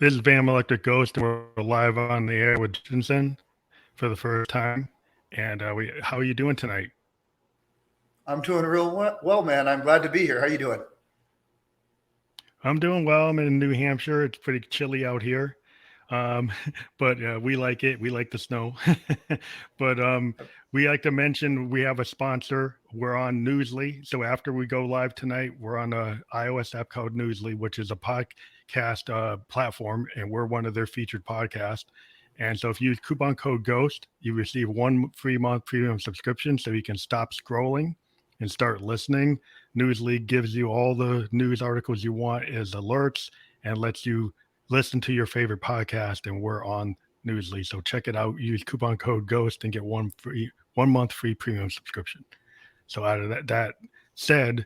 This is Van Electric Ghost, and we're live on the air with Christensen for the first time. And how are you doing tonight? I'm doing real well, man. I'm glad to be here. How you doing? I'm doing well. I'm in New Hampshire. It's pretty chilly out here, um, but we like it. We like the snow. but we like to mention we have a sponsor. We're on Newsly. So after we go live tonight, we're on a iOS app called Newsly, which is a podcast platform, and we're one of their featured podcasts. And so if you use coupon code GHOST, you receive 1 free month premium subscription so you can stop scrolling and start listening. Newsly gives you all the news articles you want as alerts and lets you listen to your favorite podcast. And we're on Newsly. So check it out. Use coupon code GHOST and get 1 month free premium subscription. So out of that said,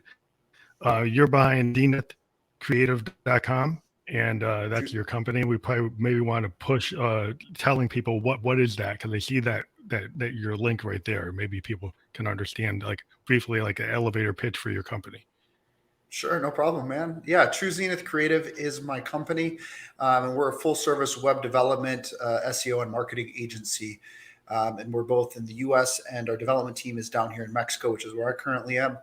you're behind DNetCreative.com. And that's your company. We probably maybe want to push telling people what is that, because they see that your link right there. Maybe people can understand like briefly like an elevator pitch for your company. Sure, no problem, man. Yeah, True Zenith Creative is my company, and we're a full-service web development, SEO, and marketing agency. And we're both in the U.S. and our development team is down here in Mexico, which is where I currently am.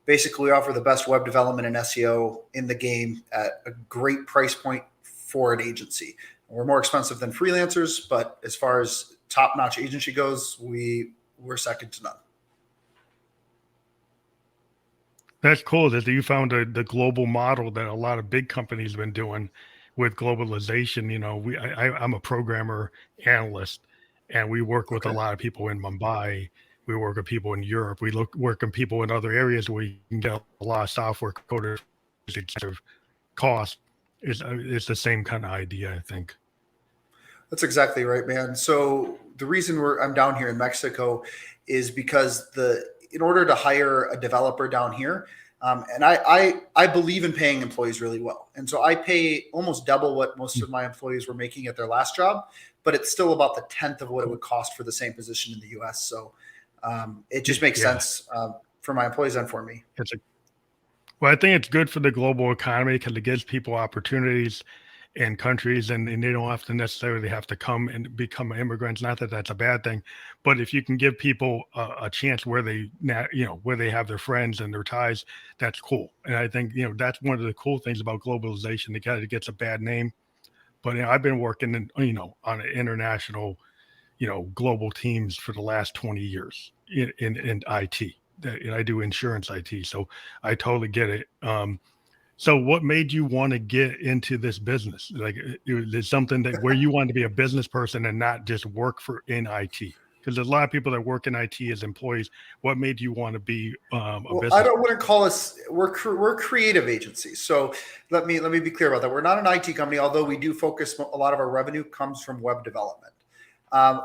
Basically, we offer the best web development and SEO in the game at a great price point for an agency. We're more expensive than freelancers, but as far as top-notch agency goes, we're second to none. That's cool that you found the global model that a lot of big companies have been doing with globalization. You know, I'm a programmer analyst, and we work with a Okay. lot of people in Mumbai. We work with people in Europe. We work with people in other areas where you can get a lot of software coders. Cost is the same kind of idea, I think. That's exactly right, man. So the reason I'm down here in Mexico is because in order to hire a developer down here, and I believe in paying employees really well, and so I pay almost double what most of my employees were making at their last job, but it's still about the tenth of what it would cost for the same position in the U.S. So it just makes Yeah, sense for my employees and for me. it's a well, I think it's good for the global economy because it gives people opportunities in countries, and they don't have to necessarily have to come and become immigrants. Not that that's a bad thing, but if you can give people a chance where where they have their friends and their ties, that's cool. And I think, that's one of the cool things about globalization. It gets a bad name, but I've been working on an international, global teams for the last 20 years in IT. And I do insurance IT, so I totally get it. So what made you want to get into this business? Like, is something that where you want to be a business person and not just work in IT? Because there's a lot of people that work in IT as employees. What made you want to be a Well, I business don't person? want to call us we're creative agencies. So let me be clear about that. We're not an IT company, although we do focus a lot of our revenue comes from web development.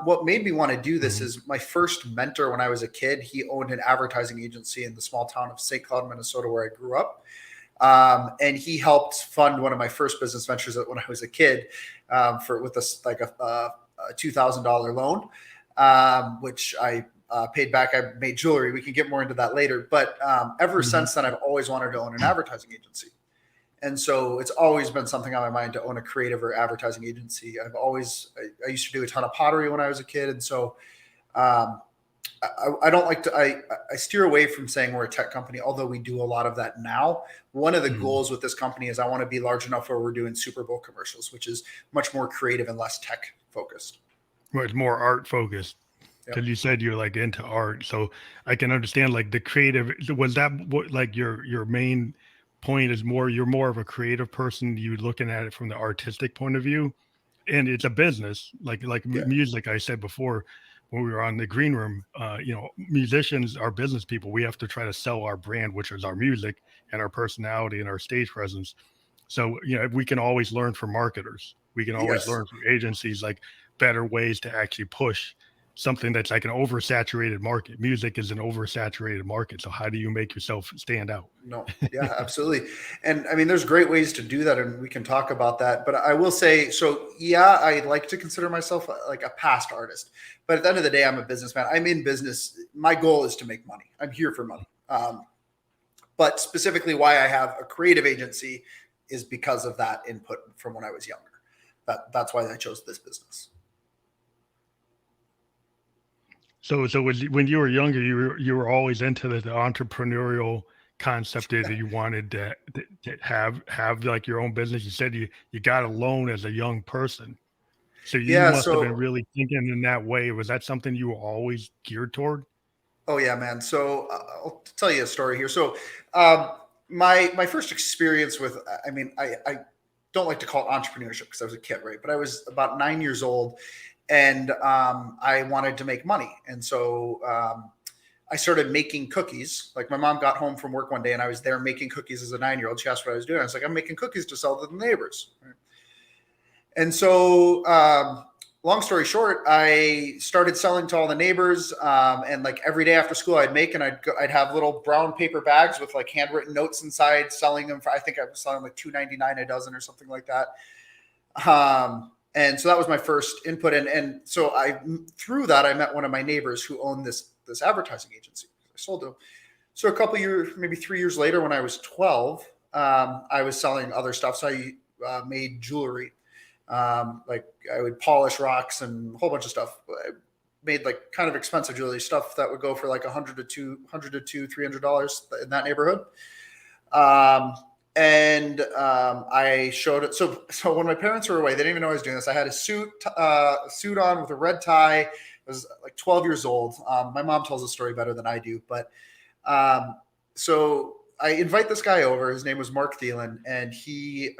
What made me want to do this Mhm. is my first mentor when I was a kid. He owned an advertising agency in the small town of St. Cloud, Minnesota, where I grew up. And he helped fund one of my first business ventures when I was a kid with a $2,000 loan, which I paid back. I made jewelry. We can get more into that later. But ever Mhm. since then, I've always wanted to own an advertising agency. And so it's always been something on my mind to own a creative or advertising agency. I used to do a ton of pottery when I was a kid. And so um, I don't like to, I steer away from saying we're a tech company, although we do a lot of that now. One of the Mhm. goals with this company is I want to be large enough where we're doing Super Bowl commercials, which is much more creative and less tech focused. Well, it's more art focused. Yep. Because you said you're like into art, so I can understand like the creative. Was that what like your main point is more? You're more of a creative person. You looking at it from the artistic point of view, and it's a business like Yeah. music. I said before when we were on the green room, musicians are business people. We have to try to sell our brand, which is our music and our personality and our stage presence. So, we can always learn from marketers. We can always Yes. learn from agencies, like better ways to actually push something that's like an oversaturated market. Music is an oversaturated market. So how do you make yourself stand out? No. Yeah, absolutely. And I mean, there's great ways to do that, and we can talk about that. But I will say, so yeah, I like to consider myself like a past artist. But at the end of the day, I'm a businessman. I'm in business. My goal is to make money. I'm here for money. But specifically, why I have a creative agency is because of that input from when I was younger. that's why I chose this business. So when you were younger, you were always into the entrepreneurial concept that you wanted to have like your own business. You said you got a loan as a young person. So you Yeah. must have been So, really thinking in that way. Was that something you were always geared toward? oh yeah, man. So I'll tell you a story here. So, um, my first experience with, I mean, I don't like to call it entrepreneurship because I was a kid, right? But I was about 9 years old, and I wanted to make money, and so I started making cookies. Like my mom got home from work one day, and I was there making cookies as a 9 year old. She asked what I was doing. I was like, I'm making cookies to sell to the neighbors. Right? And so, long story short, I started selling to all the neighbors. And like every day after school, I'd make and I'd have little brown paper bags with like handwritten notes inside, selling them for, I think I was selling like $2.99 a dozen or something like that. And so that was my first input. And so through that, I met one of my neighbors who owned this advertising agency. I sold to him. So a couple years, maybe 3 years later, when I was 12, I was selling other stuff. So I made jewelry. Like I would polish rocks and a whole bunch of stuff. I made like kind of expensive jewelry stuff that would go for like $100 to $300 in that neighborhood. I showed it. So when my parents were away, they didn't even know I was doing this. I had a suit on with a red tie. I was like 12 years old. My mom tells the story better than I do, but so I invite this guy over. His name was Mark Thielen, and he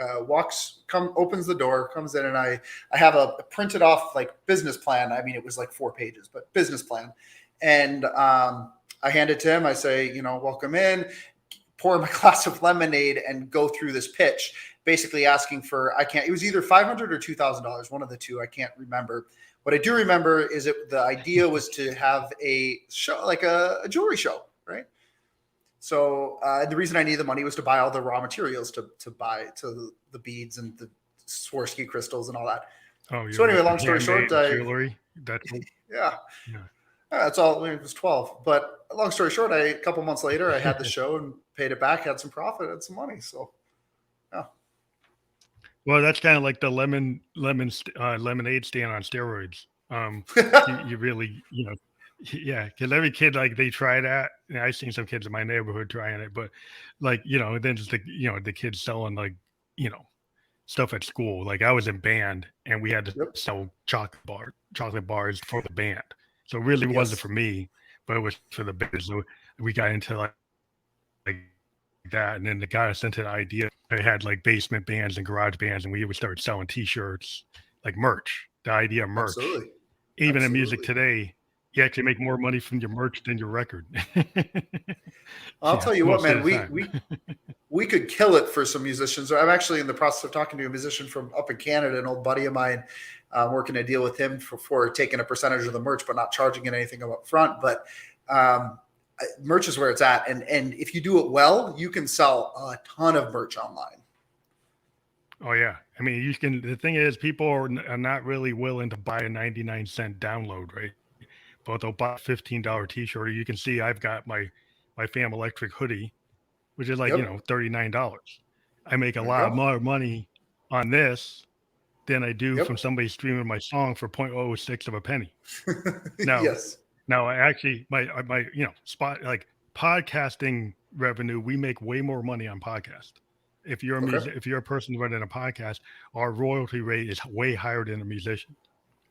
opens the door, comes in, and I have a printed off like business plan. I mean, it was like 4 pages, but business plan. And I hand it to him. I say, welcome in, pour him a glass of lemonade, and go through this pitch, basically asking for, it was either $500 or $2,000, one of the two. I can't remember. What I do remember is the idea was to have a show, like a jewelry show, right? So the reason I needed the money was to buy all the raw materials to buy to the beads and the Swarovski crystals and all that. Oh, so anyway, long story short, jewelry. Yeah, yeah. That's all. It was 12. But long story short, a couple months later, I had the show and paid it back, had some profit, had some money. So, yeah. Well, that's kind of like the lemonade stand on steroids. You really, yeah, because every kid, like, they try that. And I've seen some kids in my neighborhood trying it, but like, then just the kids selling like, stuff at school. Like I was in band and we had to Yep. sell chocolate bars for the band. So it really wasn't for me, but it was for the band. So we got into like that, and then the guy sent an idea. I had like basement bands and garage bands, and we would start selling T-shirts, like merch. The idea of merch, Absolutely. even in music today, you actually make more money from your merch than your record. I'll tell you what, man, we could kill it for some musicians. I'm actually in the process of talking to a musician from up in Canada, an old buddy of mine, working a deal with him for taking a percentage of the merch, but not charging it anything up front. But merch is where it's at. And if you do it well, you can sell a ton of merch online. Oh yeah. I mean, the thing is, people are not really willing to buy a 99-cent download, right? But they'll buy a $15 t-shirt. Or you can see I've got my Fam Electric hoodie, which is like, $39. I make a lot more money on this than I do from somebody streaming my song for 0.06 of a penny. Now I actually, my spot, like podcasting revenue, we make way more money on podcast. If you're if you're a person running a podcast, our royalty rate is way higher than a musician.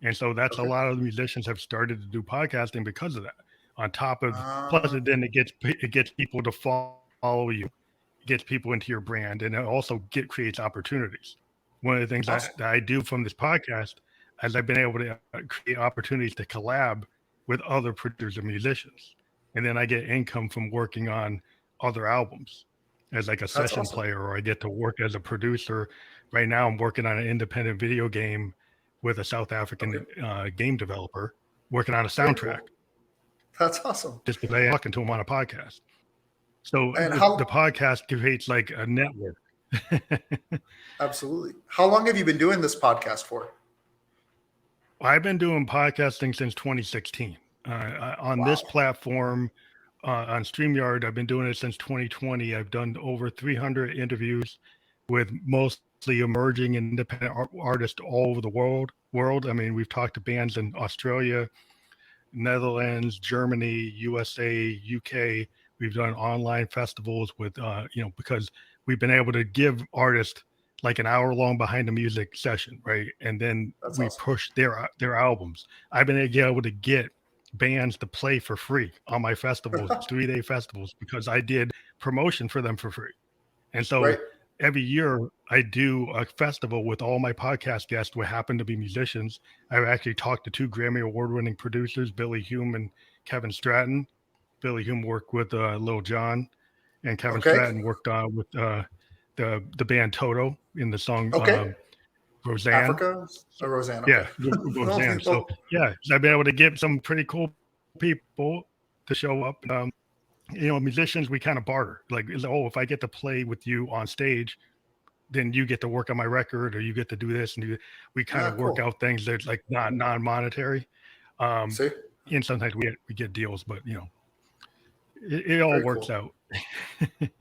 And so that's a lot of the musicians have started to do podcasting because of that. On top of, plus then it gets people to follow you, it gets people into your brand, and it also creates opportunities. One of the things that I do from this podcast is I've been able to create opportunities to collab with other producers and musicians, and then I get income from working on other albums as like a session player, or I get to work as a producer. Right now, I'm working on an independent video game with a South African game developer, working on a soundtrack. That's awesome. Just because I'm talking to him on a podcast. So the podcast creates like a network. Absolutely. How long have you been doing this podcast for? I've been doing podcasting since 2016 on this platform. On StreamYard, I've been doing it since 2020. I've done over 300 interviews with most emerging independent artists all over the world. I mean, we've talked to bands in Australia, Netherlands, Germany, USA, UK. We've done online festivals with, because we've been able to give artists like an hour long behind the music session, right? And then That's we awesome. push their albums. I've been able to get bands to play for free on my festivals, 3-day festivals, because I did promotion for them for free. And so Right. every year I do a festival with all my podcast guests who happen to be musicians. I've actually talked to 2 Grammy Award winning producers, Billy Hume and Kevin Stratton. Billy Hume worked with Lil Jon, and Kevin Okay. Stratton worked with the band Toto in the song Okay. Roseanne. Africa So, or Roseanne. yeah, Okay. Roseanne. So yeah, I've been able to get some pretty cool people to show up. Musicians, we kind of barter. Like, oh, if I get to play with you on stage, then you get to work on my record, or you get to do this, and we kind of work Cool. out things that's like non-monetary. Um, See, and sometimes we get deals, but it all very works cool. out.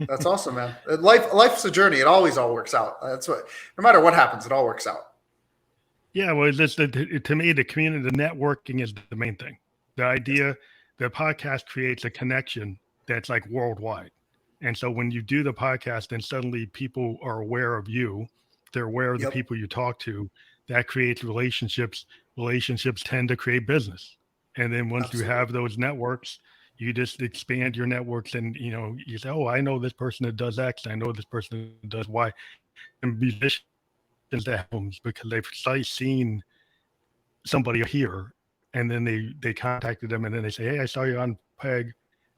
That's awesome, man. Life's a journey. It always all works out. That's what. No matter what happens, it all works out. Yeah, well, to me, the community, the networking is the main thing. The Yes. idea, the podcast creates a connection that's like worldwide. And so when you do the podcast, then suddenly people are aware of you. They're aware of the Yep. people you talk to. That creates relationships. Relationships tend to create business. And then once you Absolutely. have those networks, you just expand your networks, and you say, oh, I know this person that does X. I know this person that does Y. And musicians that albums because they've seen somebody here, and then they contacted them, and then they say, hey, I saw you on Peg,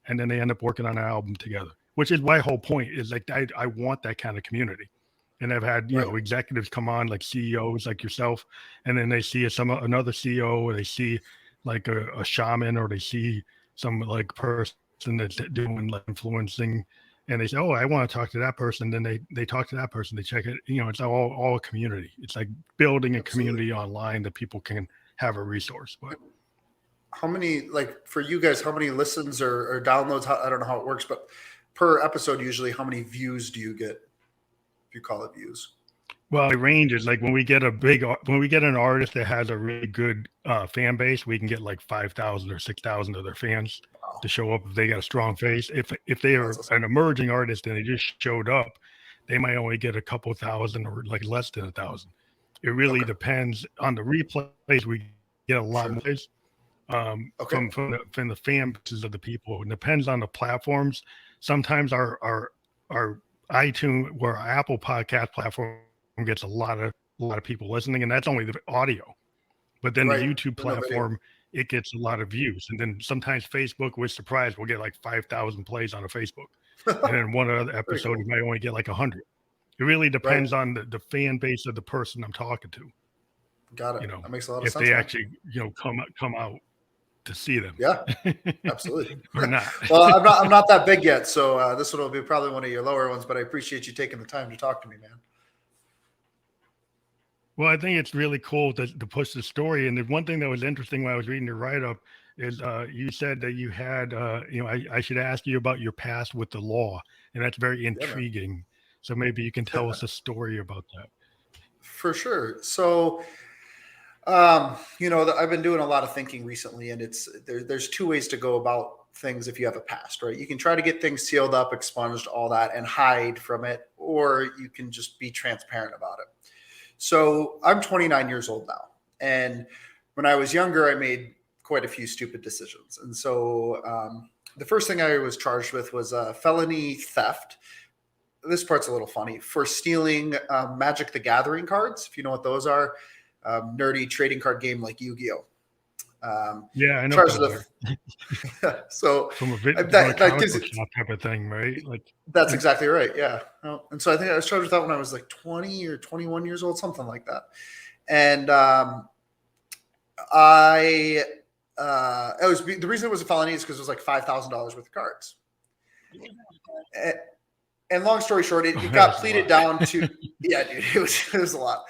and then they end up working on an album together, which is my whole point. Is like I want that kind of community. And I've had Right. executives come on, like CEOs like yourself, and then they see another CEO, or they see like a shaman, or they see some like person that's doing like influencing, and they say, oh, I want to talk to that person. Then they talk to that person, they check it. It's all a community. It's like building a Absolutely. community online that people can have a resource. But How many, like for you guys, how many listens or downloads? I don't know how it works, but per episode, usually, how many views do you get? If you call it views. well, it ranges. Like when we get an artist that has a really good fan base, we can get like 5,000 or 6,000 of their fans Wow, to show up if they got a strong face. If they are that's awesome. an emerging artist and they just showed up, they might only get a couple thousand, or like less than 1,000. It really Okay. depends on the replays. We get a lot Sure. more plays, Okay. from the fan bases of the people. It depends on the platforms. Sometimes our iTunes or our Apple podcast platform gets a lot of people listening, and that's only the audio. But then the Right. YouTube No video. platform, it gets a lot of views, and then sometimes Facebook, we're surprised, we'll get like 5,000 plays on a Facebook, and then one other Very episode cool. you might only get like 100. It really Right. depends on the fan base of the person I'm talking to. Got it. That makes a lot of If sense, they man. actually come out to see them Yeah. Absolutely. or not. Well, I'm not that big yet, so this one will be probably one of your lower ones. But I appreciate you taking the time to talk to me, man. Well, I think it's really cool to push the story. And the one thing that was interesting when I was reading your write up is you said that you had, I should ask you about your past with the law. And that's very Yeah, man. intriguing. So maybe you can tell us a story about that. For sure. So, I've been doing a lot of thinking recently, and there's two ways to go about things if you have a past, right? You can try to get things sealed up, expunged, all that, and hide from it, or you can just be transparent about it. So I'm 29 years old now. And when I was younger, I made quite a few stupid decisions. And so the first thing I was charged with was felony theft. This part's a little funny, for stealing Magic the Gathering cards, if you know what those are. Nerdy trading card game like Yu-Gi-Oh. Yeah, I know what Charged those are. with so From from a that comic gives book it. shop type of thing, right? That's exactly right. Yeah. And so I think I was charged with that when I was like 20 or 21 years old, something like that. And I it was the reason it was a felony is because it was like $5,000 worth of cards. And long story short, it got pleaded down to, yeah, dude, it was a lot.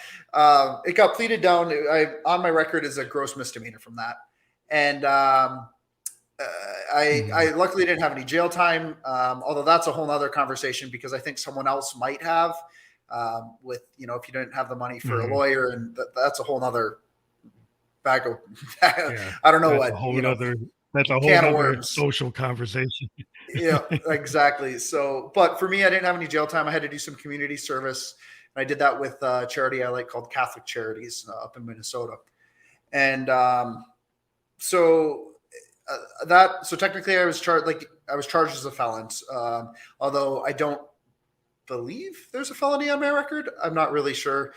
It got pleaded down. On my record is a gross misdemeanor from that. And I luckily didn't have any jail time, although that's a whole nother conversation because I think someone else might have. with, if you didn't have the money for a lawyer, and that's a whole nother bag of, I don't know that's what, a whole other can of worms. social conversation. Yeah, exactly. So, but for me, I didn't have any jail time. I had to do some community service. And I did that with a charity I like called Catholic Charities up in Minnesota. And so technically I was charged as a felon. Although I don't believe there's a felony on my record. I'm not really sure.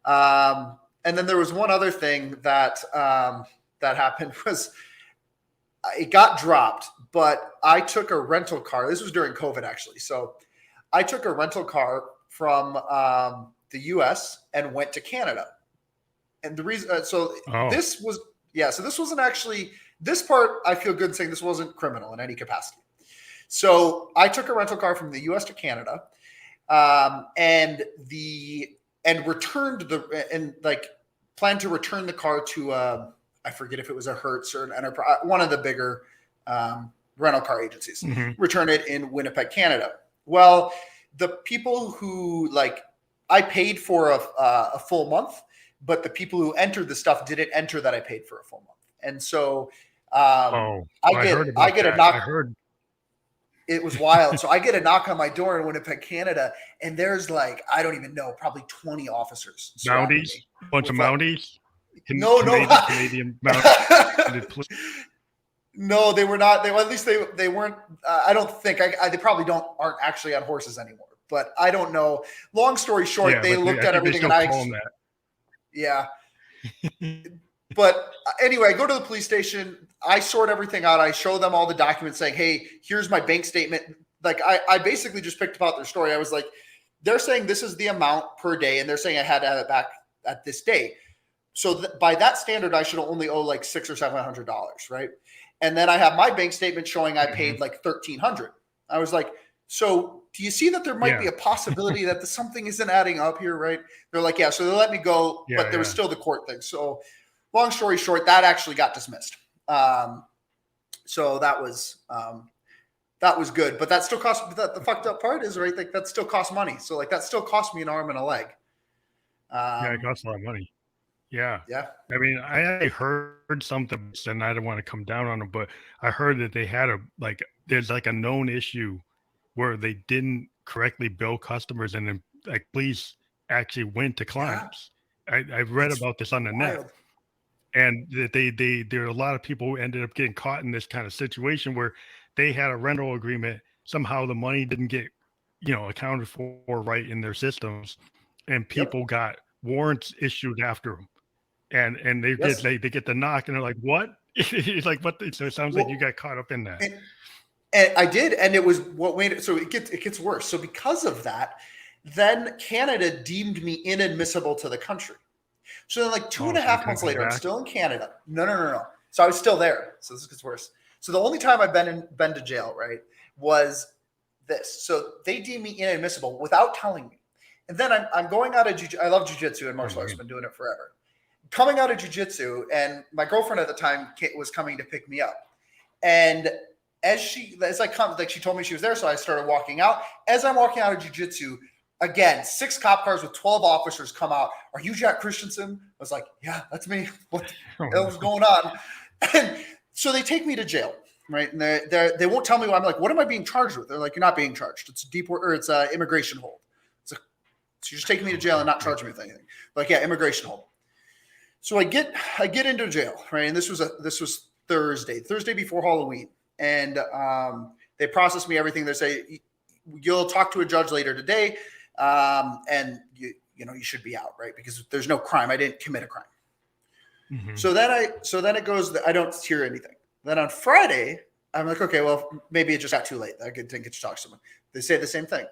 And then there was one other thing that happened was it got dropped, but I took a rental car. This was during COVID, actually. So I took a rental car from the US and went to Canada. And the reason, this wasn't actually, this part I feel good saying this wasn't criminal in any capacity. So I took a rental car from the US to Canada, and planned to return the car to I forget if it was a Hertz or an Enterprise, one of the bigger rental car agencies. Return it in Winnipeg, Canada. Well, the people who I paid for a full month, but the people who entered the stuff didn't enter that I paid for a full month, and so I get a knock. It was wild. So I get a knock on my door in Winnipeg, Canada, and there's I don't even know, probably 20 officers. Mounties? A bunch of Mounties? No. Canadian Mounties? No, they were not. At least they weren't. I don't think. They probably aren't actually on horses anymore. But I don't know. Long story short, they looked at everything, and yeah. But anyway, I go to the police station. I sort everything out. I show them all the documents saying, hey, here's my bank statement. I basically just picked apart their story. I was like, they're saying this is the amount per day, and they're saying I had to have it back at this day. So by that standard, I should only owe $600 or $700, right? And then I have my bank statement showing I paid $1,300. I was like, so do you see that there might be a possibility that something isn't adding up here, right? They're like, yeah. So they let me go, but there was still the court thing. So long story short, that actually got dismissed. So that was good, but that still cost. The fucked up part is, right, that still costs money. So that still cost me an arm and a leg. It costs a lot of money. Yeah. I mean, I heard something, and I don't want to come down on them, but I heard that they had there's a known issue where they didn't correctly bill customers, and then police actually went to clients. I read about this on the net. And that there are a lot of people who ended up getting caught in this kind of situation where they had a rental agreement. Somehow the money didn't get, accounted for right in their systems, and people got warrants issued after them. And they get the knock, and they're like, "What?" It's like, "What?" So it sounds like you got caught up in that. And I did, and it was what made it. So it gets worse. So because of that, then Canada deemed me inadmissible to the country. So then 2.5 months later, I'm still in Canada. No. So I was still there. So this gets worse. So the only time I've been to jail, right, was this. So they deemed me inadmissible without telling me. And then I'm going out of I love jiu-jitsu and martial arts. Been doing it forever. Coming out of jiu-jitsu, and my girlfriend at the time was coming to pick me up. And she told me she was there, so I started walking out. As I'm walking out of jiu-jitsu, again, 6 cop cars with 12 officers come out. Are you Jack Christensen? I was like, yeah, that's me. What the hell is going on? And so they take me to jail, right? And they won't tell me what I'm like. What am I being charged with? They're like, you're not being charged. It's it's immigration hold. So you're just taking me to jail and not charging me with anything. Like, yeah, immigration hold. So I get into jail, right? And this was Thursday before Halloween, and they process me everything. They say you'll talk to a judge later today. And you should be out, right? Because there's no crime. I didn't commit a crime. So then it goes, I don't hear anything. Then on Friday, I'm like, okay, well, maybe it just got too late. I didn't get to talk to someone. They say the same thing.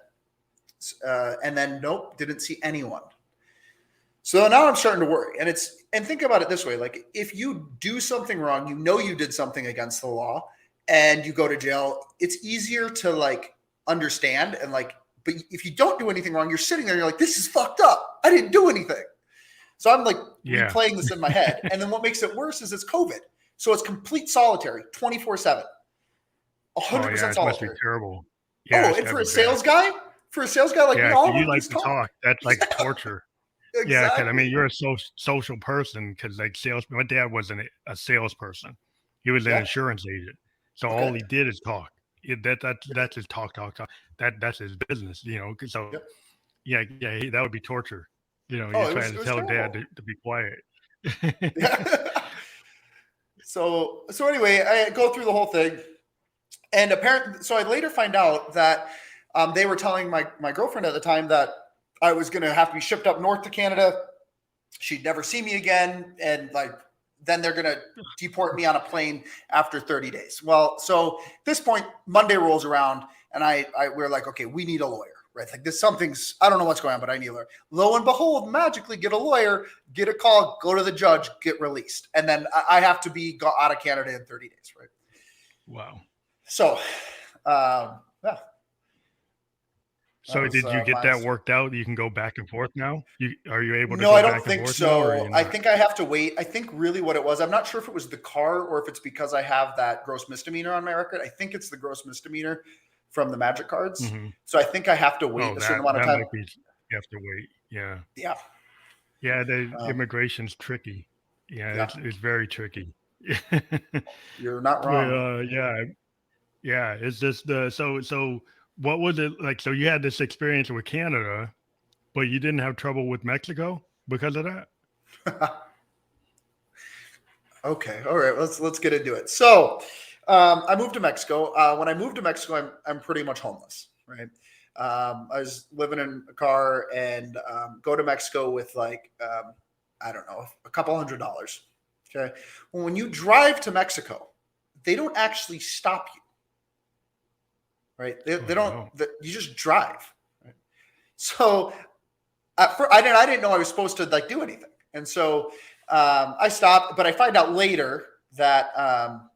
And then nope, didn't see anyone. So now I'm starting to worry. And think about it this way. If you do something wrong, you did something against the law, and you go to jail, it's easier to understand and but if you don't do anything wrong, you're sitting there and you're like, this is fucked up. I didn't do anything. So I'm replaying this in my head. And then what makes it worse is it's COVID. So it's complete solitary, 24/7, 100% solitary. It must be terrible. Yeah, and for a sales guy, For a sales guy like me, Yeah, all I you want to do like is to talk. talk. That's like torture. Yeah, because I Exactly. mean, you're a social person. Because like sales, my dad wasn't a salesperson; he was an Yeah. insurance agent. So all Okay. he did is talk. That's his talk. That's his business. So Yep. yeah, that would be torture. Oh, You're it was trying it to was tell dad terrible. to be quiet. Yeah. So anyway, I go through the whole thing, and apparently, so I later find out that they were telling my girlfriend at the time that I was going to have to be shipped up north to Canada. She'd never see me again, and like then they're going to deport me on a plane after 30 days. Well, so at this point, Monday rolls around, and we're like, okay, we need a lawyer, right? Like this something's, I don't know what's going on, but I need a lawyer. Lo and behold, magically get a lawyer, get a call, go to the judge, get released, and then I have to be out of Canada in 30 days, right? Wow. So, yeah, that So was did you get my. that worked out? You can go back and forth now. Are you able to No, I go don't back and think forth now, or are so. you I not? think I have to wait. I think really what it was, I'm not sure if it was the car or if it's because I have that gross misdemeanor on my record. I think it's the gross misdemeanor from the magic cards. Hmm. So I think I have to wait Oh, a certain that amount of that time. might be. You have to wait. Yeah. Yeah. Yeah, the Um, immigration's tricky. Yeah, yeah. it's very tricky. You're not But wrong. yeah, it's just so what was it like? So you had this experience with Canada, but you didn't have trouble with Mexico because of that? Okay. All right. Let's get into it. So I moved to Mexico. When I moved to Mexico, I'm pretty much homeless, right? I was living in a car and go to Mexico with like I don't know, a couple $100. Okay. Well, when you drive to Mexico, they don't actually stop you, right? They Oh don't. no. You just drive. Right? So I didn't know I was supposed to like do anything, and so I stopped. But I find out later that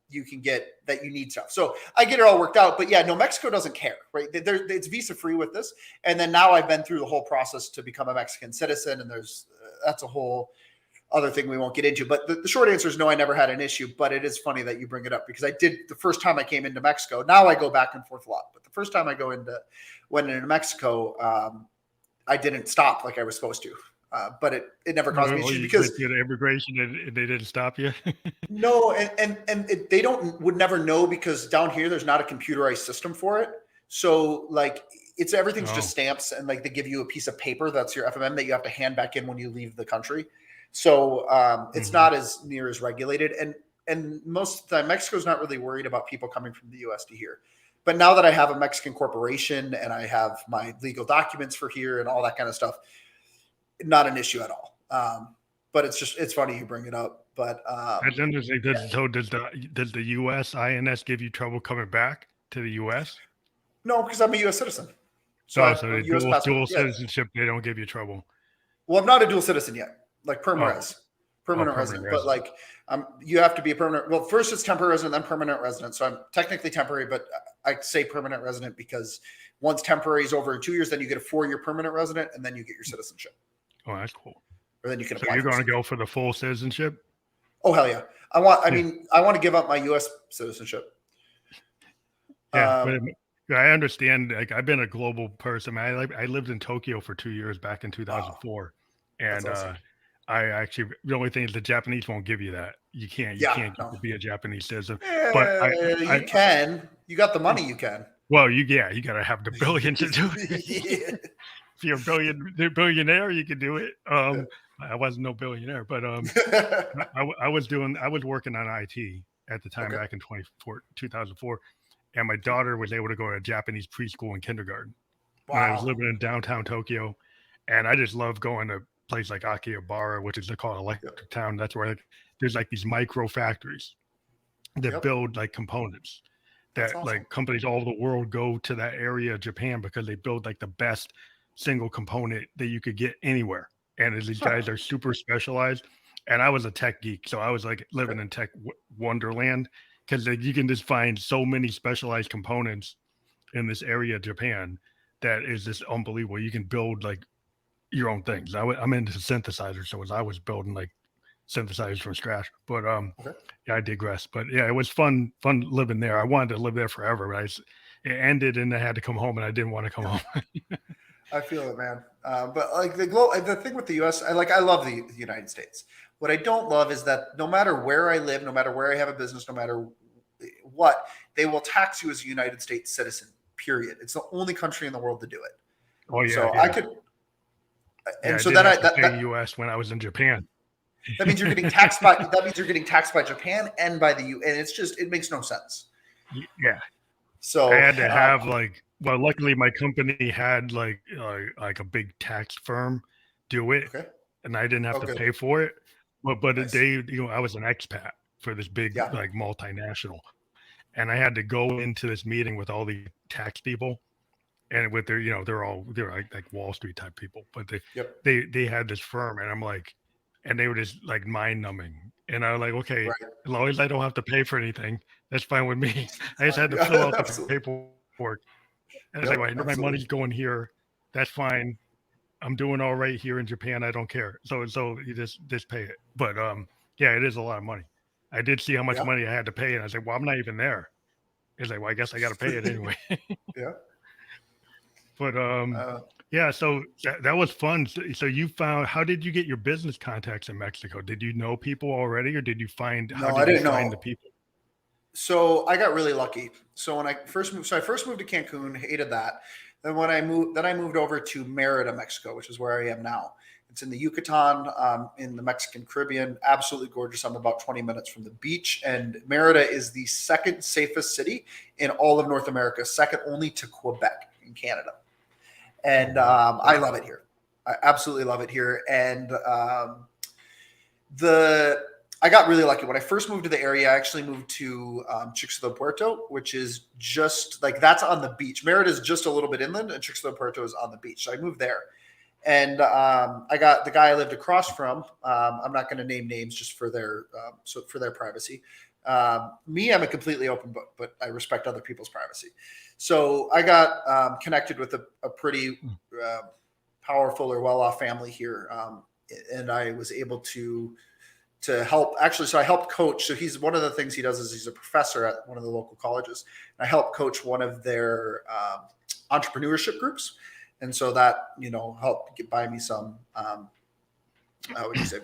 you can get that you need stuff. So I get it all worked out. But yeah, no, Mexico doesn't care, right? It's visa free with this, and then now I've been through the whole process to become a Mexican citizen, and there's that's a whole other thing we won't get into. But the short answer is no, I never had an issue. But it is funny that you bring it up because I did the first time I came into Mexico. Now I go back and forth a lot, but the first time I went into Mexico. I didn't stop like I was supposed to. But it never caused me Oh, issues you because went through the immigration and they didn't stop you? no, they would never know because down here there's not a computerized system for it. So like everything's just Oh. stamps and like they give you a piece of paper that's your FMM that you have to hand back in when you leave the country. So it's Mhm. not as near as regulated and most of the time Mexico's not really worried about people coming from the US to here. But now that I have a Mexican corporation and I have my legal documents for here and all that kind of stuff, not an issue at all. But it's funny you bring it up. But That's interesting. Does the US INS give you trouble coming back to the US? no, because I'm a U.S. citizen, so I Oh, have so a the U.S. passport. dual Yeah. citizenship, they don't give you trouble. Well, I'm not a dual citizen yet, like Oh, permanent permanent resident. But resident. like, you have to be a permanent. Well, first it's temporary resident, then permanent resident. So I'm technically temporary, but I say permanent resident because once temporary is over in 2 years, then you get a 4-year permanent resident, and then you get your citizenship, Oh, that's cool. or then you can So apply you're for going to go citizenship. for the full citizenship? Oh hell yeah! I want. I Yeah. mean, I want to give up my U.S. citizenship. Yeah, but Um, I understand. Like, I've been a global person. I lived in Tokyo for 2 years back in wow, 2004, that's and awesome. I actually the only thing is the Japanese won't give you that. You Yeah, can't get to no. be a Japanese citizen. But You can. You got the money. You can. well, you got to have the billions to do it. Yeah. If you're a billionaire, you can do it. I wasn't no billionaire, but I was working on IT at the time Okay. back in 2004, and my daughter was able to go to a Japanese preschool and kindergarten when I was Wow. living in downtown Tokyo, and I just love going to places like Akihabara, which is called Yep. Electric Town. That's where there's like these micro factories that Yep. build like components That's that awesome. like companies all over the world go to that area of Japan because they build like the best single component that you could get anywhere. And these Huh. guys are super specialized. And I was a tech geek, so I was like living Okay. in tech wonderland because like, you can just find so many specialized components in this area of Japan that is just unbelievable. You can build like your own things. I'm into synthesizers, so as I was building like synthesizers from scratch. But Okay. yeah, I digress. But yeah, it was fun living there. I wanted to live there forever, but it ended and I had to come home, and I didn't want to come Yeah. home. I feel it, man. But like the thing with the U.S., I love the United States. What I don't love is that no matter where I live, no matter where I have a business, no matter what, they will tax you as a United States citizen. Period. It's the only country in the world to do it. Oh yeah, So I yeah, could, yeah. and I so did then have to pay U.S. when I was in Japan. that means you're getting taxed by Japan and by the U, and it makes no sense. Yeah, I So had to have well, luckily my company had like a big tax firm do it, okay, and I didn't have oh to good, pay for it. But nice, I was an expat for this big yeah, like multinational, and I had to go into this meeting with all the tax people, and with their, they're like Wall Street type people, but yep, they had this firm, and I'm like, and they were just like mind numbing, and I was like, okay, right, as long as I don't have to pay for anything, that's fine with me. it's I just fine, had to fill yeah, out the absolutely, paperwork, and it's like, yep, well, I know my absolutely, money's going here, that's fine. I'm doing all right here in Japan. I don't care. So you just pay it. But yeah, it is a lot of money. I did see how much yeah, money I had to pay, and I was like, well, I'm not even there. It's like, well, I guess I got to pay it anyway. yeah. But Uh, yeah, so that was fun. So you found, how did you get your business contacts in Mexico? Did you know people already, or how no, I did you didn't find the know. people? So I got really lucky. So when I first moved, I first moved to Cancun, hated that. Then I moved over to Merida, Mexico, which is where I am now. It's in the Yucatan, in the Mexican Caribbean. Absolutely gorgeous. I'm about 20 minutes from the beach, and Merida is the second safest city in all of North America, second only to Quebec in Canada. Oh And wow. I love it here. I absolutely love it here. And the I got really lucky when I first moved to the area. I actually moved to Chixtla Puerto, which is just like that's on the beach. Merida is just a little bit inland, and Chixtla Puerto is on the beach. So I moved there, and I got the guy I lived across from. I'm not going to name names just for their privacy. Me, I'm a completely open book, but I respect other people's privacy. So I got connected with a pretty uh, powerful or well-off family here, and I was able to help actually. So I helped coach. So he's one of the things he does is he's a professor at one of the local colleges. And I helped coach one of their entrepreneurship groups, and so that helped buy me some how would you say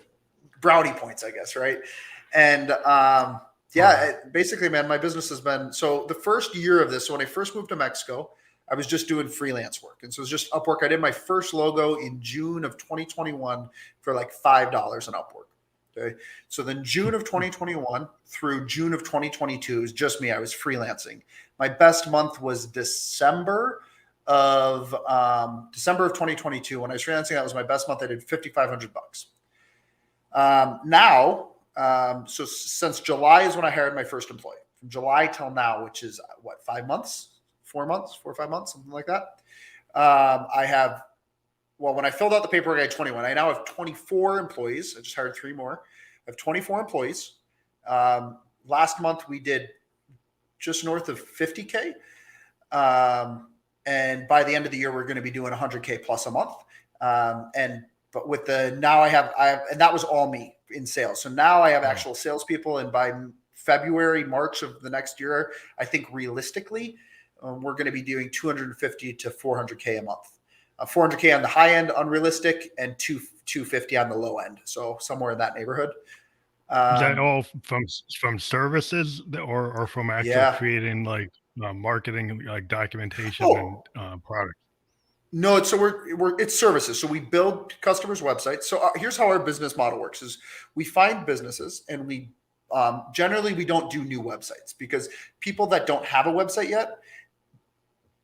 brownie points, I guess, right? And yeah, basically, man, my business has been so the first year of this. So when I first moved to Mexico, I was just doing freelance work. And so it was just Upwork. I did my first logo in June of 2021 for like $5 on Upwork. Okay. So then June of 2021 through June of 2022 is just me. I was freelancing. My best month was December of 2022. When I was freelancing, that was my best month. I did $5,500. So since July is when I hired my first employee. From July till now, which is what, 5 months, 4 months, 4 or 5 months, something like that. I have, well, when I filled out the paperwork, I had 21. I now have 24 employees. I just hired 3 more. I have 24 employees. Last month we did just north of 50K. And by the end of the year, we're going to be doing 100K plus a month. But with now I have, and that was all me in sales. So now I have actual salespeople. And by February, March of the next year, I think realistically, we're going to be doing 250 to 400K a month. 400K on the high end, unrealistic, and 250 on the low end. So somewhere in that neighborhood. Is that all from services or from actual Yeah. creating like marketing, like documentation and products? No, so it's services. So we build customers' websites. So here's how our business model works: is we find businesses and we generally we don't do new websites because people that don't have a website yet,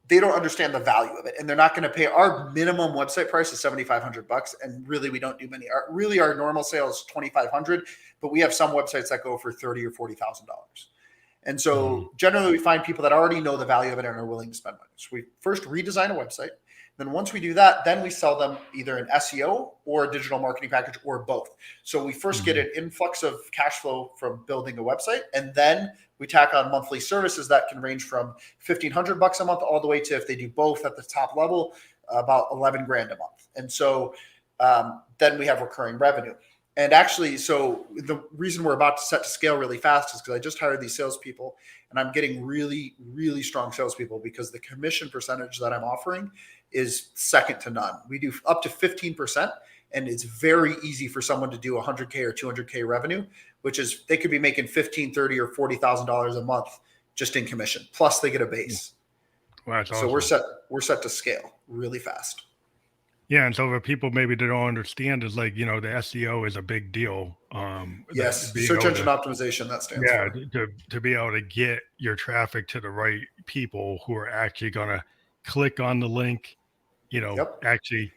they don't understand the value of it, and they're not going to pay. Our minimum website price is $7,500, and really we don't do many. Our normal sale is $2,500, but we have some websites that go for $30,000 or $40,000. And so generally we find people that already know the value of it and are willing to spend money. So we first redesign a website. Then once we do that, then we sell them either an SEO or a digital marketing package or both. So we first get an influx of cash flow from building a website, and then we tack on monthly services that can range from $1,500 a month all the way to, if they do both at the top level, about 11 grand a month. And so then we have recurring revenue. And actually, so the reason we're about to set to scale really fast is because I just hired these salespeople, and I'm getting really, really strong salespeople because the commission percentage that I'm offering is second to none. We do up to 15%, and it's very easy for someone to do 100K or 200K revenue, which is they could be making 15, 30, or $40,000 a month just in commission. Plus, they get a base. Wow, that's So awesome. we're set to scale really fast. Yeah, and so for people maybe that don't understand is like, the SEO is a big deal. Yes, Being search able engine to, optimization, that stands yeah, for. to be able to get your traffic to the right people who are actually gonna click on the link, Yep. actually,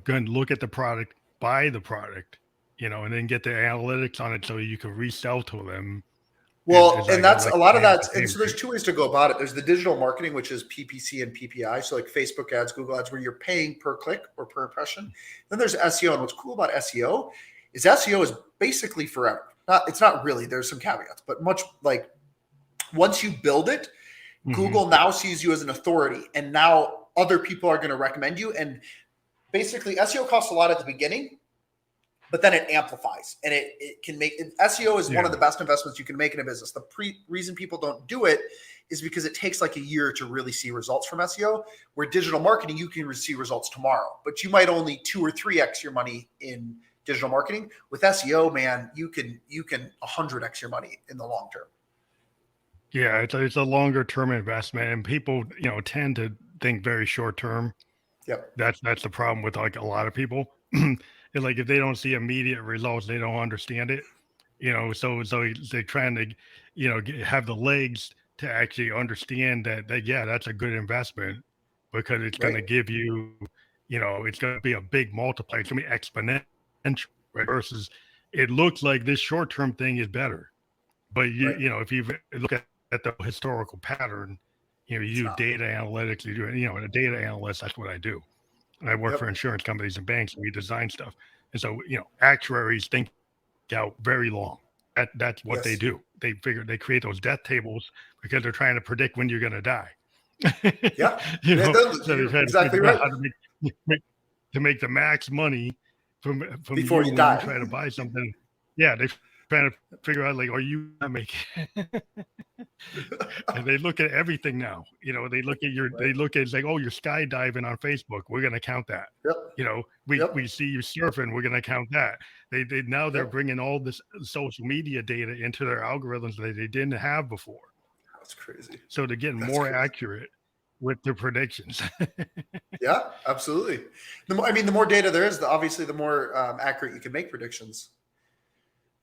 going to look at the product, buy the product, and then get the analytics on it so you can resell to them Well, is and like that's a lot of the name of that. the And game, so there's right? two ways to go about it. There's the digital marketing, which is PPC and PPI. So like Facebook ads, Google ads, where you're paying per click or per impression. Then there's SEO. And what's cool about SEO is basically forever. It's not really, there's some caveats, but much like once you build it, Mm-hmm. Google now sees you as an authority, and now other people are going to recommend you. And basically SEO costs a lot at the beginning, but then it amplifies, and it can make SEO is one Yeah. of the best investments you can make in a business. The reason people don't do it is because it takes like a year to really see results from SEO, where digital marketing, you can see results tomorrow, but you might only 2 or 3x your money in digital marketing. With SEO, man, you can 100x your money in the long term. Yeah, it's a longer term investment, and people, tend to think very short term. Yep. That's the problem with like a lot of people. And like if they don't see immediate results, they don't understand it. So they're trying to, have the legs to actually understand that yeah, that's a good investment because it's going Right. to give you, it's going to be a big multiplier. It's going to be exponential, right? Versus it looks like this short term thing is better, but Right. if you look at the historical pattern, you It's do not. data analytics, you do, a data analyst. That's what I do. I work for Yep. insurance companies and banks, and we design stuff. And so, actuaries think out very long. That's what they Yes. do. They create those death tables because they're trying to predict when you're going to die. Yeah. So they You're try to exactly figure out right. how to make the max money from Before you you when you die. try to buy something. Yeah, they're trying to figure out like, are you gonna make it? And they look at everything now. They Right. look at it's like, oh, you're skydiving on Facebook. We're gonna count that. Yep. We Yep. see you surfing. We're gonna count that. They now they're Yep. bringing all this social media data into their algorithms that they didn't have before. That's crazy. So they're getting That's more crazy. accurate with their predictions. Yeah, absolutely. The more data there is, obviously the more accurate you can make predictions.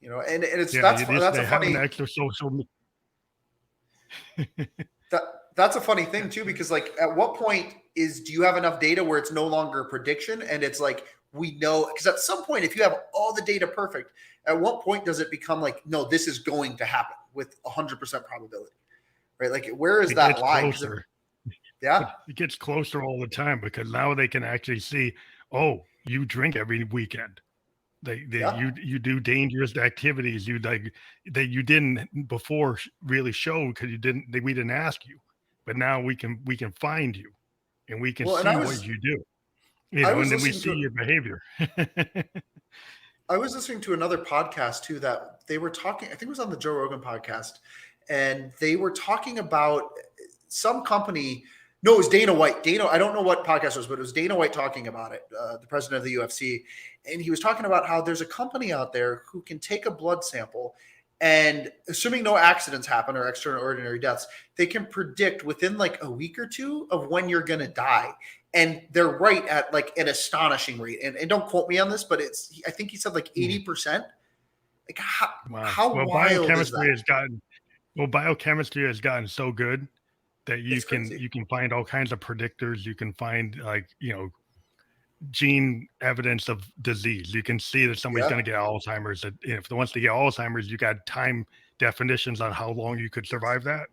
And it's Yeah, that's a they have an funny extra social. that that's a funny thing too, because like at what point do you have enough data where it's no longer a prediction, and it's like we know, because at some point if you have all the data perfect, at what point does it become like, no, this is going to happen with 100% probability, right? Like where is It that gets line? Because closer. yeah, It gets closer all the time because now they can actually see, oh, you drink every weekend. yeah. You do dangerous activities you like that you didn't before really show because we didn't ask you, but now we can find you and we can Well, and see what you do, I was and then we listening see to your behavior. I was listening to another podcast too that they were talking, I think it was on the Joe Rogan podcast, and they were talking about some company. No, it was Dana White. I don't know what podcast it was, but it was Dana White talking about it, the president of the UFC. And he was talking about how there's a company out there who can take a blood sample, and assuming no accidents happen or extraordinary deaths, they can predict within like a week or two of when you're going to die. And they're right at like an astonishing rate. And don't quote me on this, but I think he said like 80%. Like Wow. how Well, wild is that? biochemistry has gotten so good that It's crazy. you can find all kinds of predictors. You can find like gene evidence of disease. You can see that somebody's Yeah. going to get Alzheimer's. That if they wants to get Alzheimer's, you got time definitions on how long you could survive that.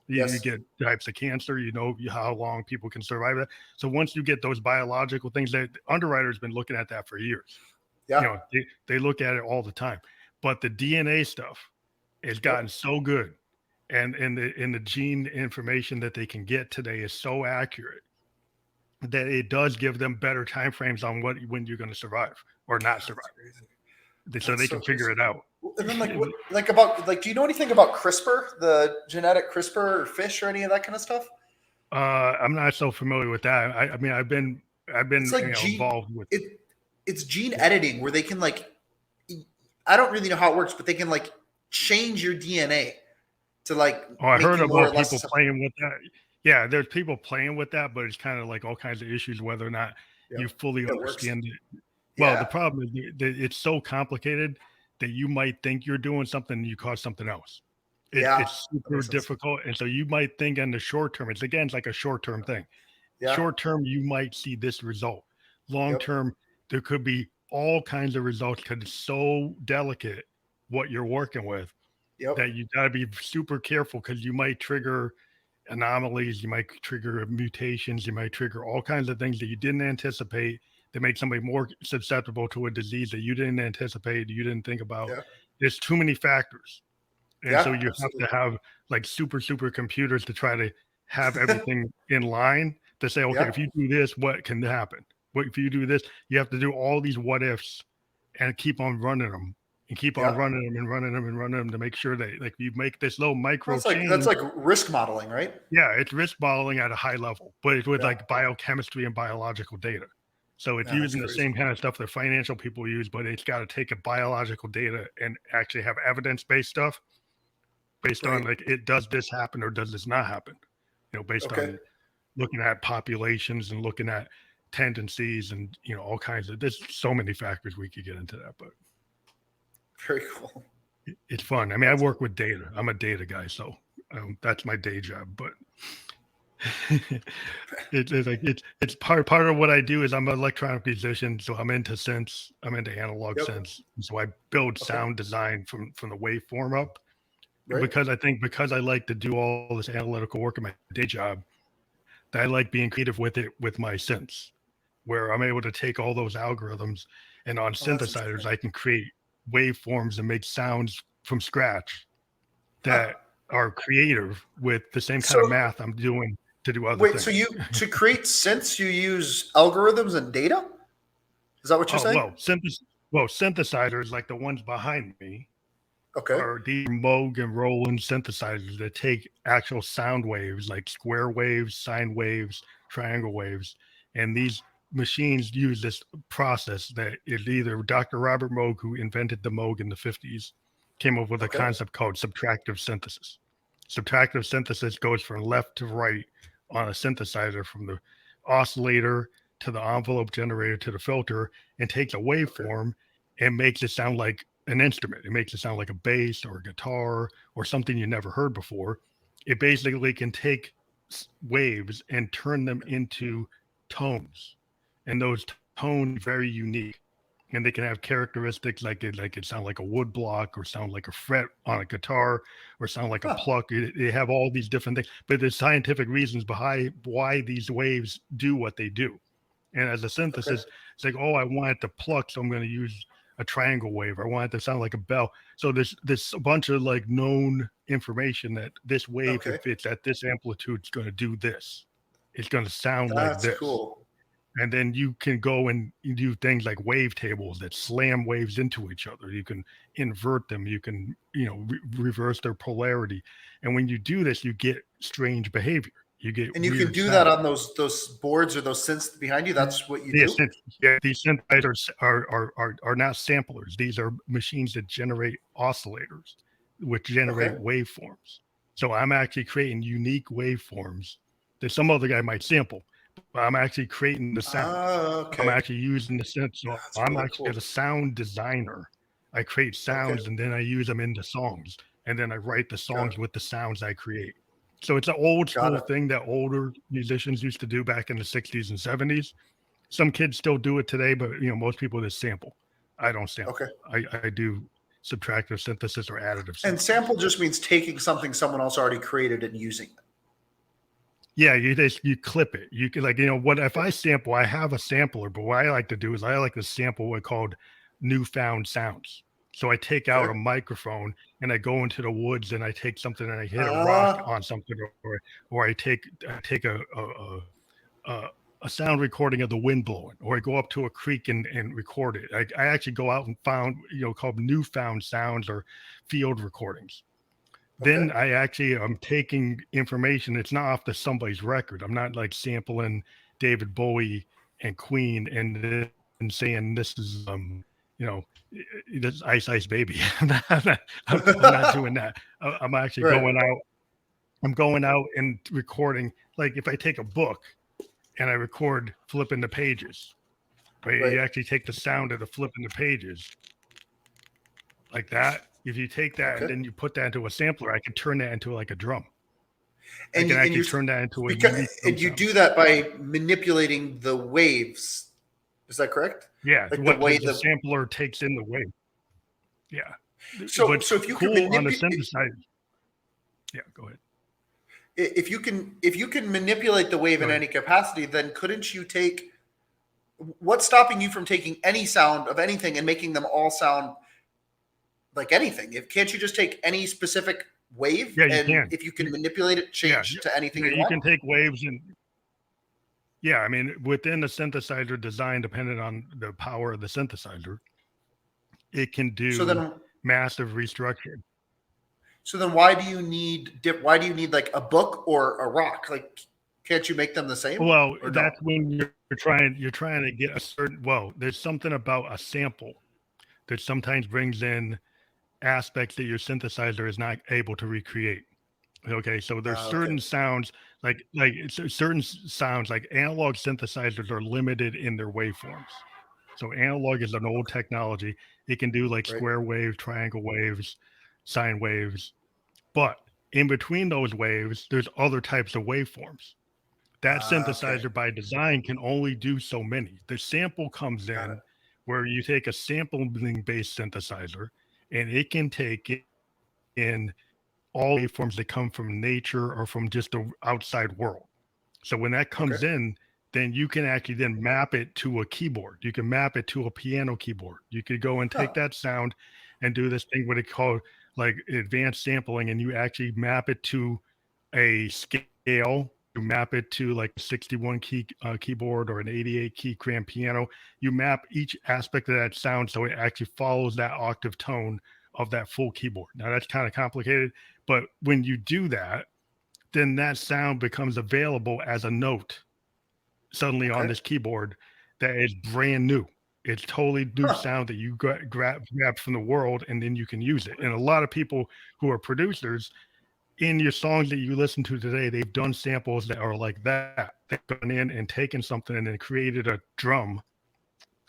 You Yes. get types of cancer, how long people can survive that. So once you get those biological things, that underwriters been looking at that for years. Yeah. They look at it all the time. But the DNA stuff has gotten Yep. so good, and the gene information that they can get today is so accurate that it does give them better time frames on when you're going to survive or not survive. That's crazy. so That's they so can figure crazy. it out. And then do you know anything about CRISPR, the genetic CRISPR or fish or any of that kind of stuff? I'm not so familiar with that. I mean, I've It's been like involved with. it's gene Yeah. editing where they can I don't really know how it works, but they can change your DNA to Oh, I make heard you more or about less people susceptible. playing with that. Yeah, there's people playing with that, but it's kind of like all kinds of issues whether or not Yep. you fully It works. understand it. Well, the Yeah. problem is that it's so complicated that you might think you're doing something and you cause something else. Yeah. It's That super makes sense. difficult, and so you might think in the short term, it's like a short term thing. Yeah. Short term, you might see this result. Long Yep. term, there could be all kinds of results because it's so delicate what you're working with Yep. that you got to be super careful because you might trigger anomalies, you might trigger mutations, you might trigger all kinds of things that you didn't anticipate that make somebody more susceptible to a disease that you didn't anticipate, you didn't think about. Yeah. There's too many factors. And so Yeah. you have Absolutely. to have like super computers to try to have everything in line to say, okay, Yeah. if you do this, what can happen? What if you do this? You have to do all these what ifs and keep on running them and keep on Yeah. running them and running them and running them to make sure that like you make this little micro That's change. like risk modeling, right? Yeah, it's risk modeling at a high level, but it's with Yeah. like biochemistry and biological data. So it's Yeah. That's using the crazy. same kind of stuff that financial people use, but it's got to take a biological data and actually have evidence-based stuff based on Right. like it does this happen or does this not happen? Based Okay. on looking at populations and looking at tendencies and all kinds of there's so many factors we could get into that, but Very cool. it's fun. I mean, I That's work cool. with data. I'm a data guy, so that's my day job. But it's part of what I do is I'm an electronic musician, so I'm into synths. I'm into analog Yep. synths, so I build Okay. sound design from the waveform up. Right. Because I like to do all this analytical work in my day job, that I like being creative with it with my synths, where I'm able to take all those algorithms and on Oh, that's synthesizers, interesting. I can create waveforms and make sounds from scratch Huh. that are creative with the same kind of So math I'm doing to do other wait, so things. you to create synths, you use algorithms and data? Is that what you're Oh, saying? synthesizers like the ones behind me Okay. are these Moog and Roland synthesizers that take actual sound waves like square waves, sine waves, triangle waves. And these machines use this process that is either Dr. Robert Moog, who invented the Moog in the 50s, came up with a Okay. concept called subtractive synthesis. Subtractive synthesis goes from left to right on a synthesizer from the oscillator to the envelope generator to the filter and takes a Okay. waveform and makes it sound like an instrument. It makes it sound like a bass or a guitar or something you never heard before. It basically can take waves and turn them into tones, and those tones very unique. And they can have characteristics like it sound like a wood block or sound like a fret on a guitar or sound like a Huh. pluck. They have all these different things, but there's scientific reasons behind why these waves do what they do. And as a Okay. synthesis, it's like, oh, I want it to pluck, so I'm going to use a triangle wave. I want it to sound like a bell. So there's a bunch of like known information that this wave, Okay. if it's at this amplitude, it's going to do this. It's going to sound like That's this. cool. And then you can go and you do things like wave tables that slam waves into each other. You can invert them. You can, reverse their polarity. And when you do this, you get strange behavior. You get And you can weird do that sound. on those boards or those synths behind you. That's what you Yes, do. these synthesizers are not samplers. These are machines that generate oscillators, which Okay. generate waveforms. So I'm actually creating unique waveforms that some other guy might sample, but I'm actually creating the sound. I'm Okay. actually using the synth. So That's I'm really actually cool. the sound designer. I create Okay. sounds and then I use them into songs, and then I write the Got songs it. with the sounds I create. So it's an old Got school it. thing that older musicians used to do back in the 60s and 70s. Some kids still do it today, but most people just sample. I don't sample. Okay. I do subtractive synthesis or additive And synthesis. sample just means taking something someone else already created and using it. Yeah, you clip it. You can what if I sample? I have a sampler, but what I like to do is I like to sample what called newfound sounds. So I take out a Okay. microphone and I go into the woods and I take something and I hit a rock Uh, on something, or I take a a sound recording of the wind blowing, or I go up to a creek and record it. I actually go out and found, called newfound sounds or field recordings. Okay. Then I actually am taking information. It's not off the somebody's record. I'm not like sampling David Bowie and Queen and saying this is you know this Ice Ice Baby. I'm not doing that. I'm actually Right. going out. I'm going out and recording. Like if I take a book and I record flipping the pages, right? Right. You actually take the sound of the flipping the pages like that. If you take that and Okay. then you put that into a sampler, I can turn that into like a drum. I And can and actually you're turn that into a because unique drum and you sound. do that by manipulating the waves. Is that correct? Yeah, Like the what way the sampler takes in the wave. Yeah. so What's so if you can cool on the manipulate synthesizer. Yeah, go ahead. if you can manipulate the wave Go in ahead. any capacity, then couldn't you take what's stopping you from taking any sound of anything and making them all sound like anything? If can't you just take any specific wave Yeah, you and can. if you can manipulate it, Yeah, change to anything yeah, you you want? can take waves and yeah, I mean, within the synthesizer design, depending on the power of the synthesizer, it can So do then massive restructuring. so then why do you need why do you need like a book or a rock? Like can't you make them the same Well, or no? that's when you're trying to get a certain there's something about a sample that sometimes brings in aspects that your synthesizer is not able to recreate. Okay, so there's Okay. certain sounds certain sounds like analog synthesizers are limited in their waveforms. So analog is an old technology. It can do like Right. square waves, triangle waves, sine waves, but in between those waves, there's other types of waveforms. That Okay. synthesizer by design can only do so many. The sample comes Got it. in where you take a sampling based synthesizer and it can take in all waveforms that come from nature or from just the outside world. So when that Okay. comes in, then you can actually then map it to a keyboard. You can map it to a piano keyboard. You could go and take Huh. that sound and do this thing what it called like advanced sampling, and you actually map it to a scale. You map it to like a 61 key keyboard or an 88 key grand piano. You map each aspect of that sound so it actually follows that octave tone of that full keyboard. Now that's kind of complicated, but when you do that, then that sound becomes available as a note suddenly on Okay. this keyboard that is brand new. It's totally new Huh. sound that you grab from the world, and then you can use it. And a lot of people who are producers in your songs that you listen to today, they've done samples that are like that. They've gone in and taken something and then created a drum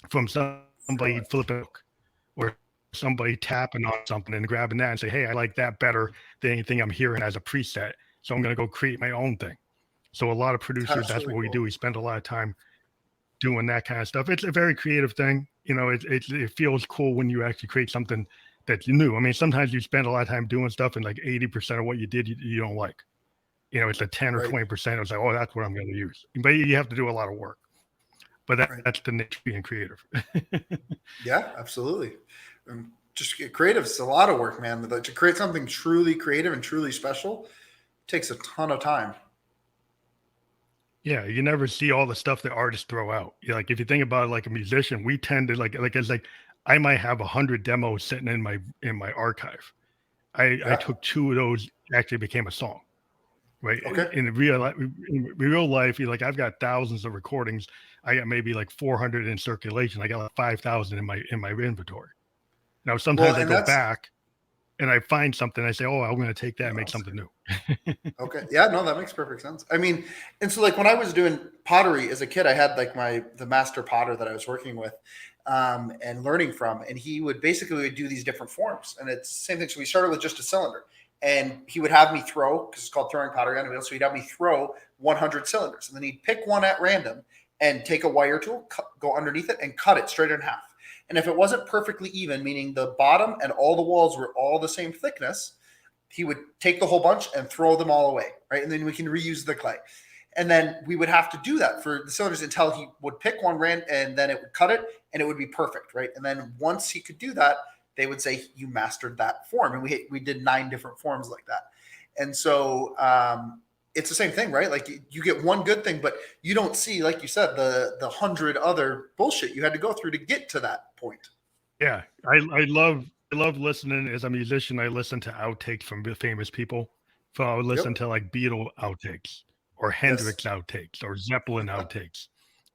from somebody Right. flipping a book or somebody tapping on something and grabbing that and say, hey, I like that better than anything I'm hearing as a preset. So I'm going to go create my own thing. So a lot of producers, That's that's really what we do. cool. We spend a lot of time doing that kind of stuff. It's a very creative thing. It feels cool when you actually create something that's new. I mean, sometimes you spend a lot of time doing stuff and like 80% of what you did, you don't like. It's a 10 or Right. 20%. It's like, oh, that's what I'm going to use. But you have to do a lot of work. But Right. that's the nature of being creative. Yeah, absolutely. Just get creative. It's a lot of work, man. To create something truly creative and truly special takes a ton of time. Yeah, you never see all the stuff that artists throw out. Like if you think about it, like a musician, we tend to like it's like I might have 100 demos sitting in my archive. I Yeah. took two of those actually became a song. Right. Okay. In real life, I've got thousands of recordings. I got maybe like 400 in circulation. I got like 5,000 in my inventory. Now Well, sometimes I and go that's back and I find something. I say, oh, I'm going to take that and make that's something good. new. Okay. Yeah, no, that makes perfect sense. I mean, and so like when I was doing pottery as a kid, I had like the master potter that I was working with and learning from, and he would basically do these different forms. And it's the same thing. So we started with just a cylinder. And he would have me throw, because it's called throwing pottery on a wheel. So he'd have me throw 100 cylinders. And then he'd pick one at random and take a wire tool, go underneath it and cut it straight in half. And if it wasn't perfectly even, meaning the bottom and all the walls were all the same thickness, he would take the whole bunch and throw them all away, right? And then we can reuse the clay. And then we would have to do that for the cylinders until he would pick one rand and then it would cut it and it would be perfect, right? And then once he could do that, they would say you mastered that form. And we did 9 different forms like that. And so it's the same thing, right? Like you get one good thing, but you don't see, like you said, the 100 other bullshit you had to go through to get to that point. Yeah, I love listening as a musician. I listen to outtakes from famous people. So I would listen Yep. to like Beatle outtakes or Yes. Hendrix outtakes or Zeppelin outtakes.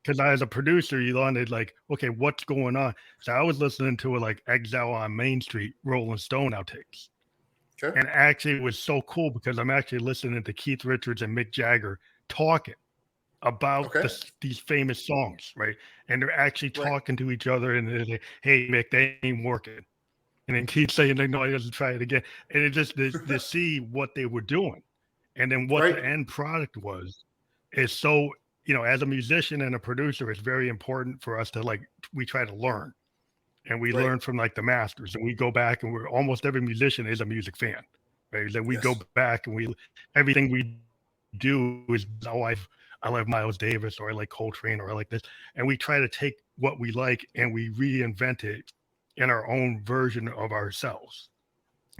Because as a producer, you wanted like, okay, what's going on? So I was listening to like Exile on Main Street, Rolling Stone outtakes. Okay. And actually, it was so cool because I'm actually listening to Keith Richards and Mick Jagger talking about Okay. these famous songs, right? And they're actually Right. talking to each other, and they're like, "Hey, Mick, they ain't working," and then Keith saying, "No, he doesn't try it again." And it just to see what they were doing, and then what Right. the end product was, is so as a musician and a producer, it's very important for us to like we try to learn and we Right. learn from like the masters and we go back and we're almost every musician is a music fan, right? Then we go Yes. back and we everything we do is I love Miles Davis or I like Coltrane or I like this, and we try to take what we like and we reinvent it in our own version of ourselves,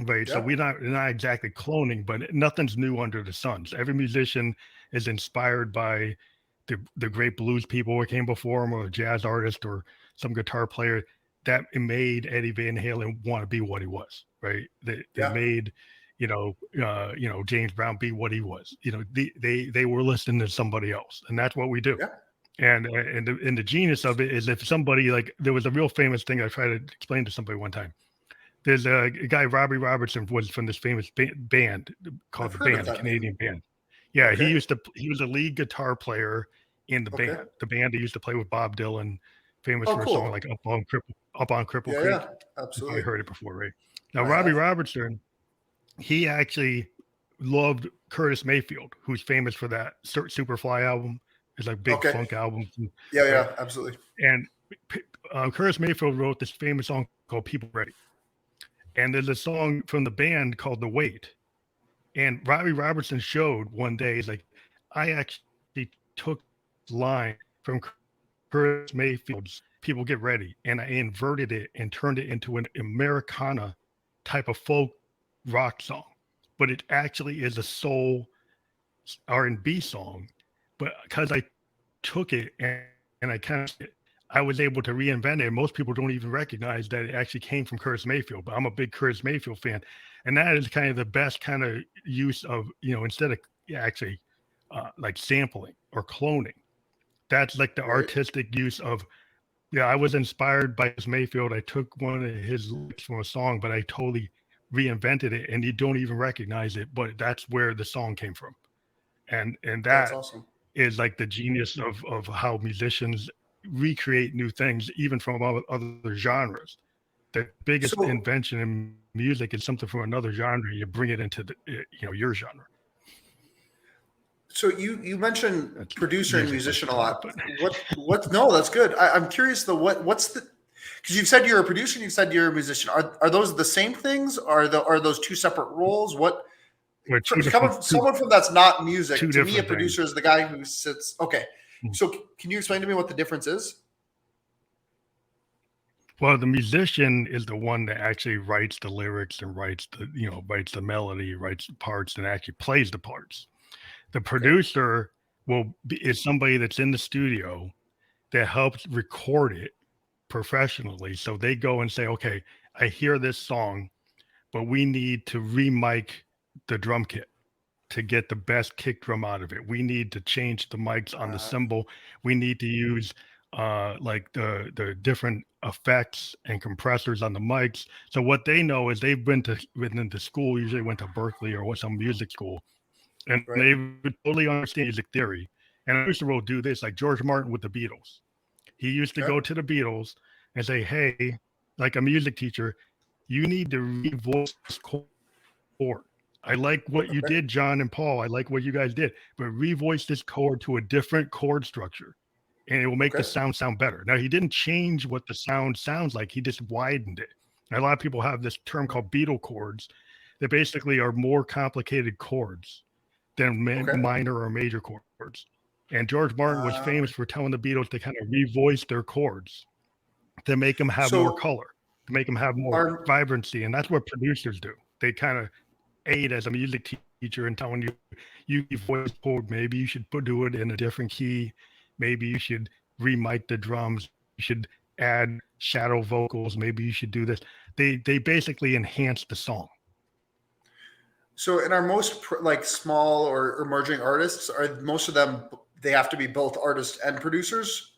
right? So Yeah. we're not exactly cloning, but nothing's new under the sun. So every musician is inspired by the great blues people who came before him, or a jazz artist, or some guitar player that made Eddie Van Halen want to be what he was. Right? They Yeah. made James Brown be what he was. They were listening to somebody else, and that's what we do. Yeah. And the genius of it is if somebody like there was a real famous thing I tried to explain to somebody one time. There's a guy, Robbie Robertson, was from this famous band called I've the heard of Band, a that name. Canadian band. Yeah, Okay. he was a lead guitar player in Okay. the band he used to play with Bob Dylan, famous Oh, for a song cool. like Up on Cripple Yeah. Yeah. Creek. You probably Absolutely. heard it before, right? Now I Robbie have. Robertson, he actually loved Curtis Mayfield, who's famous for that Superfly album. It's like big Okay. funk album, Yeah. right? Yeah. Absolutely. And Curtis Mayfield wrote this famous song called "People Ready," and there's a song from the band called "The Wait." And Robbie Robertson showed one day, he's like, I actually took line from Curtis Mayfield's People Get Ready and I inverted it and turned it into an Americana type of folk rock song. But it actually is a soul R&B song. But because I took it and I was able to reinvent it. And most people don't even recognize that it actually came from Curtis Mayfield, but I'm a big Curtis Mayfield fan. And that is kind of the best kind of use of, instead of actually like sampling or cloning, that's like the Right. artistic use of, yeah, I was inspired by Curtis Mayfield. I took one of his lyrics from a song, but I totally reinvented it and you don't even recognize it, but that's where the song came from. And That's that awesome. is like the genius of how musicians recreate new things, even from other genres. The biggest So, invention in music is something from another genre. You bring it into your genre. so you mentioned That's producer and music musician a lesson there, lot. but What? No, that's good. I'm curious though. What's the? Because you've said you're a producer, and you've said you're a musician. Are those the same things? Are those two separate roles? What? we're Coming from someone from that's not music, two to me, a different things. producer is the guy who sits. Okay, so can you explain to me what the difference is? Well, the musician is the one that actually writes the lyrics and writes the melody, writes the parts, and actually plays the parts. The Okay. producer is somebody that's in the studio that helps record it professionally. So they go and say, okay, I hear this song, but we need to remic the drum kit to get the best kick drum out of it. We need to change the mics on the Uh, cymbal. We need to use like the different effects and compressors on the mics. So what they know is they've been into school, usually went to Berkeley or some music school, and right. they would totally understand music theory. And I used to do this like George Martin with the Beatles. He used to Okay. go to the Beatles and say, "Hey, like a music teacher, you need to revoice this chord. I like what you Okay. did, John and Paul. I like what you guys did, but revoice this chord to a different chord structure, and it will make the Okay. sound better." Now, he didn't change what the sound sounds like; he just widened it. And a lot of people have this term called Beatle chords, that basically are more complicated chords than Okay. minor or major chords. And George Martin was famous Okay. for telling the Beatles to kind of revoice their chords to make them have more So color, to make them have more are vibrancy. And that's what producers do. They kind of aid as a music teacher and telling you you voice chord, maybe you should do it in a different key, maybe you should remic the drums, you should add shadow vocals, maybe you should do this. They basically enhance the song. So, in our most like small or emerging artists, are most of them, they have to be both artists and producers?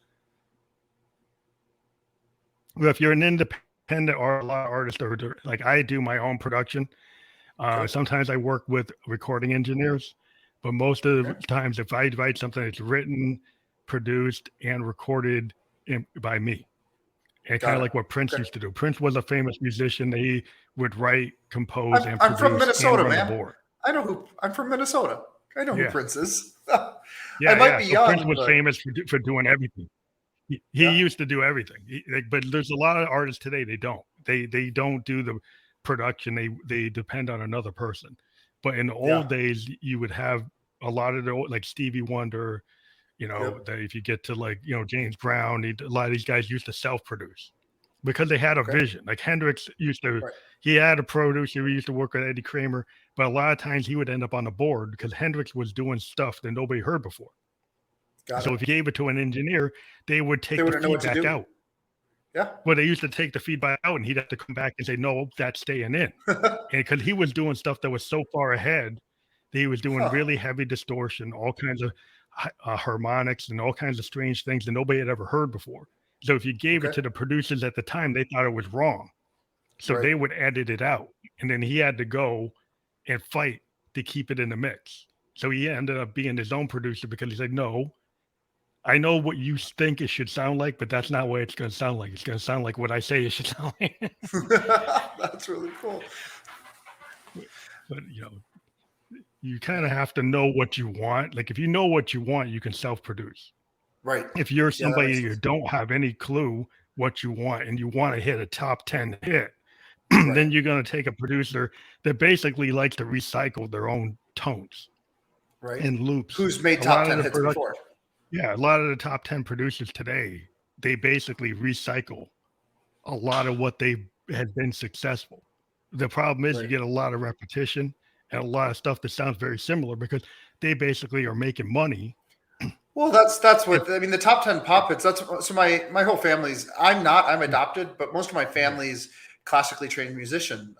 Well, if you're an independent or a lot of artists, or like I do my own production. Okay. Sometimes I work with recording engineers, but most of the Okay. times, if I write something, it's written, produced, and recorded by me. And kind Got of it. like what Prince Okay. used to do. Prince was a famous musician. He would write, compose, and I'm from produce and Minnesota, run the man. board. I'm from Minnesota. I know who Yeah, Prince is. I yeah, might yeah. be So Prince young, was but famous for doing everything. He yeah. used to do everything. But there's a lot of artists today, they don't. They don't do the production. They depend on another person. But in the Yeah. old days, you would have a lot of the like Stevie Wonder, Yep. that if you get to like, James Brown, a lot of these guys used to self-produce because they had a Okay. vision. Like Hendrix used to, Right. he had a producer. He used to work with Eddie Kramer, but a lot of times he would end up on the board because Hendrix was doing stuff that nobody heard before. Got So it. if you gave it to an engineer, they would They take the wouldn't know what to feedback do. out. Yeah. Well, they used to take the feedback out and he'd have to come back and say, no, that's staying in. And because he was doing stuff that was so far ahead, he was doing Huh. really heavy distortion, all kinds of harmonics and all kinds of strange things that nobody had ever heard before. So if you gave it Okay. to the producers at the time, they thought it was wrong. So Right. they would edit it out. And then he had to go and fight to keep it in the mix. So he ended up being his own producer because he said, no, I know what you think it should sound like, but that's not what it's going to sound like. It's going to sound like what I say it should sound like. That's really cool. But you kind of have to know what you want. Like if you know what you want, you can self-produce. Right. If you're Yeah, that somebody makes you sense. don't have any clue what you want and you want to hit a top 10 hit, Right. then you're going to take a producer that basically likes to recycle their own tones Right. and loops. Who's made A top lot 10 of the hits before? Yeah, a lot of the top 10 producers today, they basically recycle a lot of what they had been successful. The problem is you Right. get a lot of repetition and a lot of stuff that sounds very similar because they basically are making money. Well, that's And, what I mean. The top 10 pop hits. That's so my whole family's. I'm adopted, but most of my family's classically trained musician,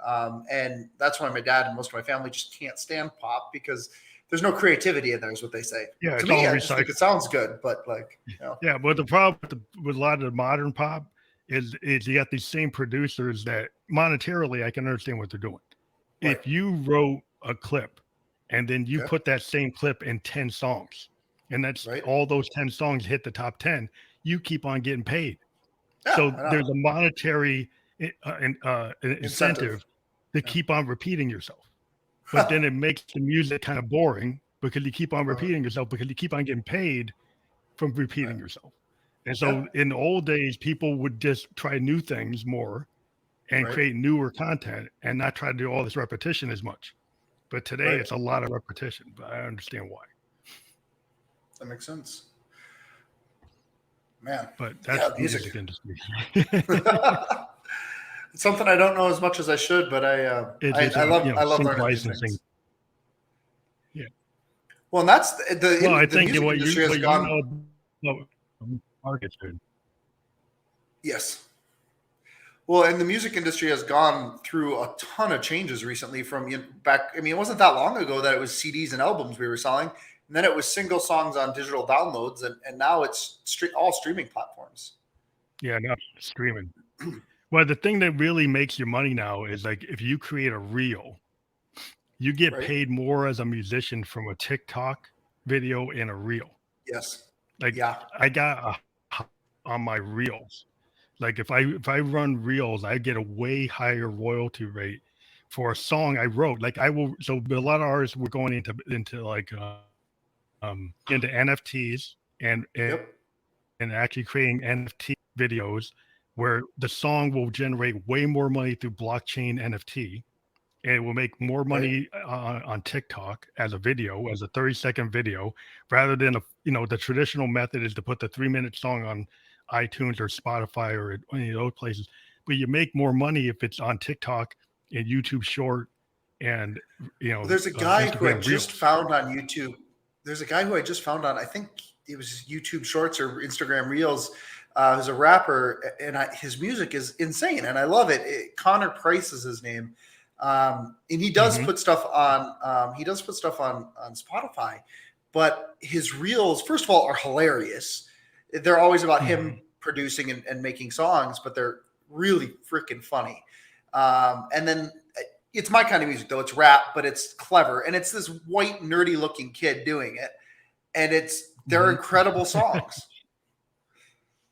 and that's why my dad and most of my family just can't stand pop because there's no creativity in there, is what they say. yeah, To it's all me, I just think recycled. it sounds good, but like Yeah, but the problem with a lot of the modern pop is you got these same producers that monetarily I can understand what they're doing. right, If you wrote a clip and then you okay, put that same clip in 10 songs and that's right, all those 10 songs hit the top 10, you keep on getting paid. yeah, So I know. there's a monetary Incentive, incentive to yeah, keep on repeating yourself. But then it makes the music kind of boring because you keep on right, repeating yourself because you keep on getting paid from right, repeating yourself. And yeah, so in the old days, people would just try new things more and right, create newer content and not try to do all this repetition as much. But today right. it's a lot of repetition, but I understand why. That makes sense, man. But Yeah, that's the music. music industry. It's something I don't know as much as I should, but It's I a love sync learning these licensing. things. Yeah. Well, and that's Well, I the think music industry has what you gone. know about markets, dude. Yes. Well, and the music industry has gone through a ton of changes recently from back. I mean, it wasn't that long ago that it was CDs and albums we were selling, and then it was single songs on digital downloads, and now it's all streaming platforms. Yeah, no, streaming. Well, the thing that really makes your money now is like if you create a reel, you get Right? paid more as a musician from a TikTok video and a reel. Yes. Like Yeah. I got on my reels. Like if I run reels, I get a way higher royalty rate for a song I wrote. Like I will. So a lot of artists were going into like into NFTs Yep. and actually creating NFT videos where the song will generate way more money through blockchain NFT and it will make more Right. money on TikTok as a video, as a 30-second video, rather than the traditional method is to put the 3-minute song on iTunes or Spotify or any of those places. But you make more money if it's on TikTok and YouTube Short and There's a guy who I Instagram just Reels. found on YouTube. There's a guy who I just found on, I think it was YouTube Shorts or Instagram Reels. Who's a rapper, and his music is insane, and I love it. Connor Price is his name, and he does put stuff on. He does put stuff on Spotify, but his reels, first of all, are hilarious. They're always about him producing and making songs, but they're really freaking funny. And then it's my kind of music, though. It's rap, but it's clever, and it's this white nerdy looking kid doing it, and they're incredible songs.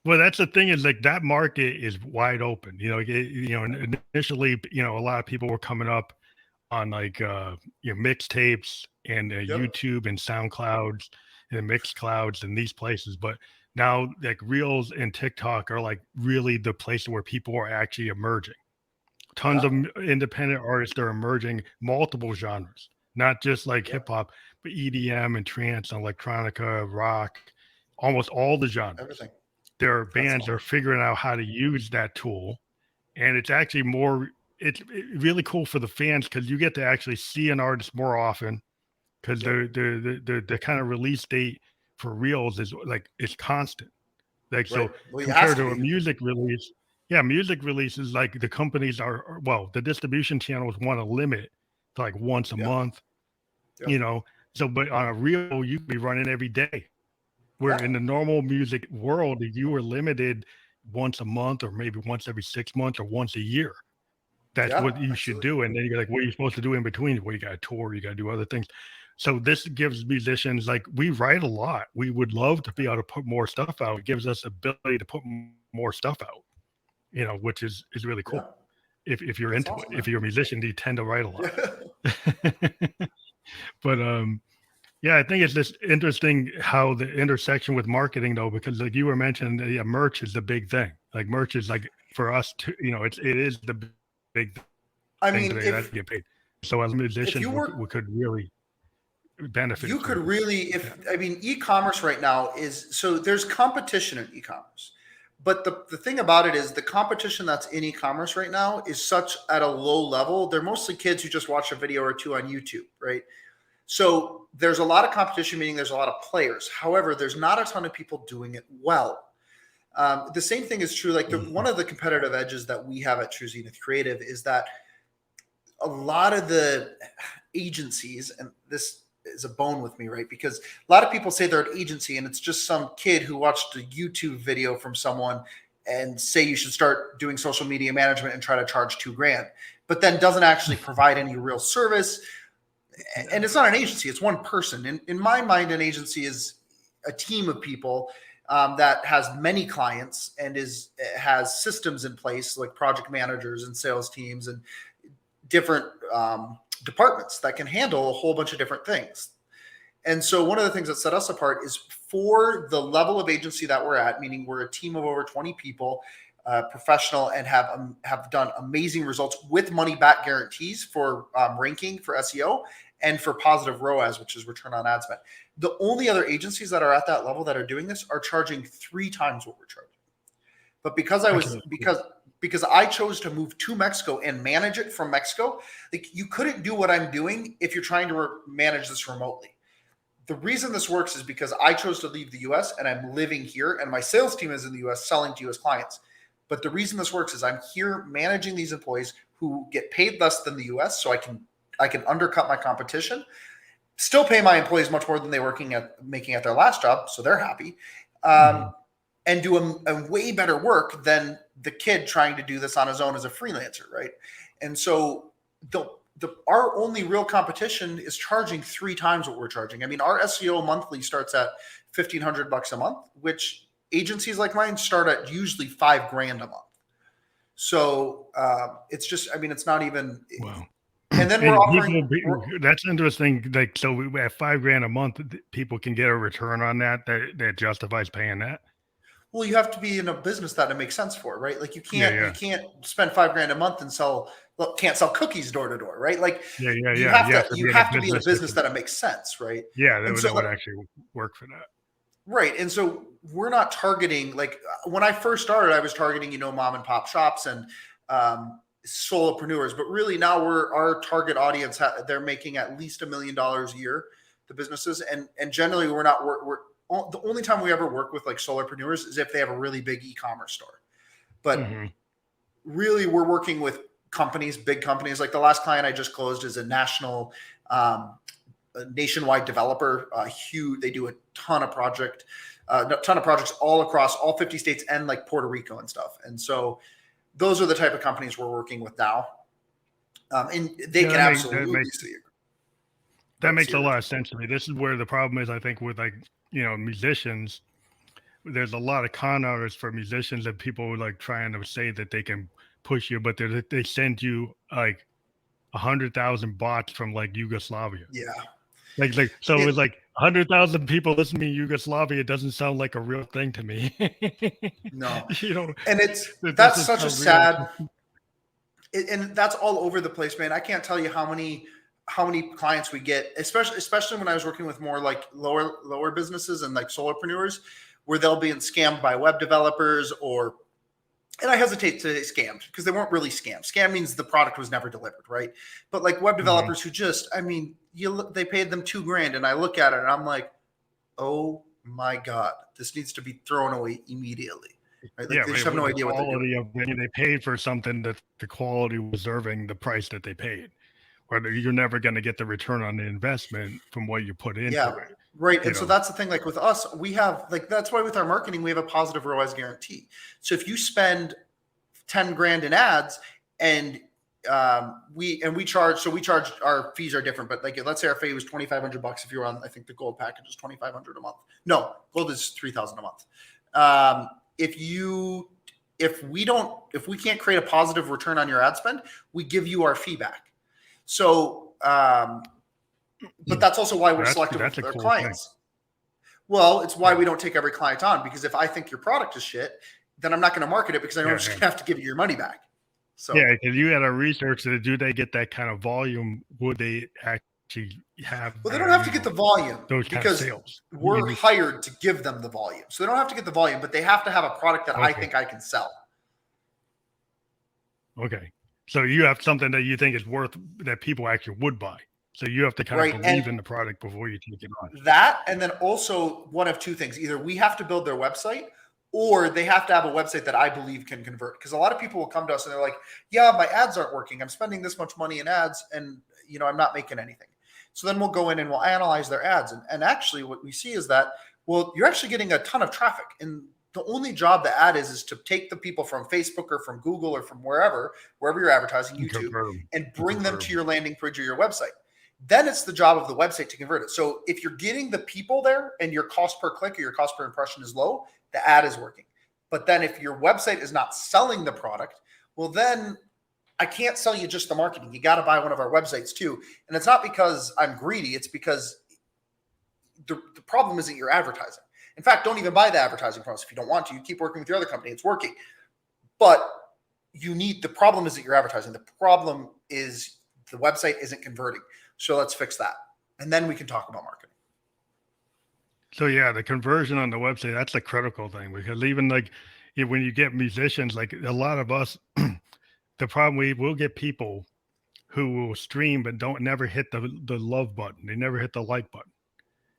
Well, that's the thing, is like that market is wide open. Initially, a lot of people were coming up on like mixtapes and YouTube and SoundClouds and Mixclouds and these places, but now like Reels and TikTok are like really the place where people are actually emerging. Tons of independent artists are emerging, multiple genres, not just like hip hop, but EDM and trance and electronica, rock, almost all the genres. Everything. Their bands are figuring out how to use that tool, and it's actually it's really cool for the fans because you get to actually see an artist more often, because the kind of release date for Reels is like it's constant. Like so compared to a music release, music releases, like the companies the distribution channels want to limit to like once a month, So but on a reel you could be running every day. Where in the normal music world, you were limited once a month or maybe once every 6 months or once a year. That's what you should do. And then you're like, what are you supposed to do in between? Well, you got to tour, you got to do other things. So this gives musicians, like, we write a lot. We would love to be able to put more stuff out. It gives us ability to put more stuff out, which is really cool. If you're into it. If you're a musician, you tend to write a lot. But I think it's just interesting how the intersection with marketing, though, because like you were mentioning, merch is the big thing. Like merch is like for us to, it is the big thing. I mean, if get paid. So as musicians, we could really benefit. You could really, e-commerce right now so there's competition in e-commerce, but the thing about it is the competition that's in e-commerce right now is such at a low level. They're mostly kids who just watch a video or two on YouTube, right? So there's a lot of competition, meaning there's a lot of players. However, there's not a ton of people doing it well. The same thing is true. Like one of the competitive edges that we have at True Zenith Creative is that a lot of the agencies, and this is a bone with me, right? Because a lot of people say they're an agency and it's just some kid who watched a YouTube video from someone and say you should start doing social media management and try to charge $2,000, but then doesn't actually provide any real service. And it's not an agency, it's one person. In my mind, an agency is a team of people that has many clients and has systems in place, like project managers and sales teams and different departments that can handle a whole bunch of different things. And so one of the things that set us apart is for the level of agency that we're at, meaning we're a team of over 20 people, professional, and have done amazing results with money back guarantees for ranking for SEO and for positive ROAS, which is return on ad spend. The only other agencies that are at that level that are doing this are charging 3 times what we're charging. But because I chose to move to Mexico and manage it from Mexico, like you couldn't do what I'm doing if you're trying to manage this remotely. The reason this works is because I chose to leave the US and I'm living here, and my sales team is in the US selling to US clients. But the reason this works is I'm here managing these employees who get paid less than the US, so I can undercut my competition, still pay my employees much more than they're making at their last job, so they're happy, and do a way better work than the kid trying to do this on his own as a freelancer, right? And so our only real competition is charging 3 times what we're charging. I mean, our SEO monthly starts at $1,500 a month, which agencies like mine start at usually $5,000 a month. So it's just, it's not even. Wow. And then we're offering. That's interesting. Like, so we have $5,000 a month. People can get a return on that justifies paying that. Well, you have to be in a business that it makes sense for, right? Like you can't spend $5,000 a month and can't sell cookies door to door, right? Like you have to be in a business that it makes sense, right? Yeah, that would actually work for that. Right. And so we're not targeting, like when I first started, I was targeting, mom and pop shops and solopreneurs, but really now our target audience, they're making at least $1 million a year, the businesses. And generally we're the only time we ever work with like solopreneurs is if they have a really big e-commerce store. But really we're working with companies, big companies. Like the last client I just closed is a nationwide developer. Huge. They do a ton of projects all across all 50 states and like Puerto Rico and stuff. And so those are the type of companies we're working with now. And they can absolutely see it. That makes a lot of sense to me. This is where the problem is, I think, with like, musicians. There's a lot of con artists for musicians that people like trying to say that they can push you, but they send you like 100,000 bots from like Yugoslavia. Yeah. So it was like 100,000 people listening to Yugoslavia. It doesn't sound like a real thing to me. No. And that's such a sad, and that's all over the place, man. I can't tell you how many clients we get, especially when I was working with more like lower businesses and like solopreneurs, where they'll be scammed by web developers and I hesitate to say scammed because they weren't really scammed. Scam means the product was never delivered, right? But like web developers who just, they paid them $2,000, and I look at it and I'm like, oh my God, this needs to be thrown away immediately. Right? Like they just have no idea what they're doing. They paid for something that the quality was deserving the price that they paid. Or you're never going to get the return on the investment from what you put into it. Right. And so that's the thing, like with us, we have that's why with our marketing, we have a positive ROAS guarantee. So if you spend $10,000 in ads and we charge, our fees are different, but like, let's say our fee was $2,500 if you're on, I think the gold package is $2,500 a month. No, gold is $3,000 a month. If we can't create a positive return on your ad spend, we give you our fee back. So, but that's also why we're selective with our clients. Well, it's why we don't take every client on, because if I think your product is shit, then I'm not going to market it because I know I'm just going to have to give you your money back. So because you got to research that. Do they get that kind of volume? Would they actually have? Well, they don't have to get the volume because we're hired to give them the volume. So they don't have to get the volume, but they have to have a product that I think I can sell. Okay. So you have something that you think is worth that people actually would buy. So you have to kind of believe in the product before you take it on. That, and then also one of two things. Either we have to build their website, or they have to have a website that I believe can convert. Because a lot of people will come to us and they're like, yeah, my ads aren't working. I'm spending this much money in ads and I'm not making anything. So then we'll go in and we'll analyze their ads. And actually what we see is that, well, you're actually getting a ton of traffic. And the only job the ad is to take the people from Facebook or from Google or from wherever you're advertising, YouTube, and bring them to your landing page or your website. Then it's the job of the website to convert it. So if you're getting the people there and your cost per click or your cost per impression is low, the ad is working. But then if your website is not selling the product, well, then I can't sell you just the marketing. You got to buy one of our websites too. And it's not because I'm greedy. It's because the problem isn't your advertising. In fact, don't even buy the advertising from us if you don't want to. You keep working with your other company. It's working. But the problem isn't your advertising. The problem is the website isn't converting. So let's fix that. And then we can talk about marketing. So yeah, the conversion on the website, that's a critical thing, because even like when you get musicians, like a lot of us, the problem, we'll get people who will stream but never hit the love button. They never hit the like button.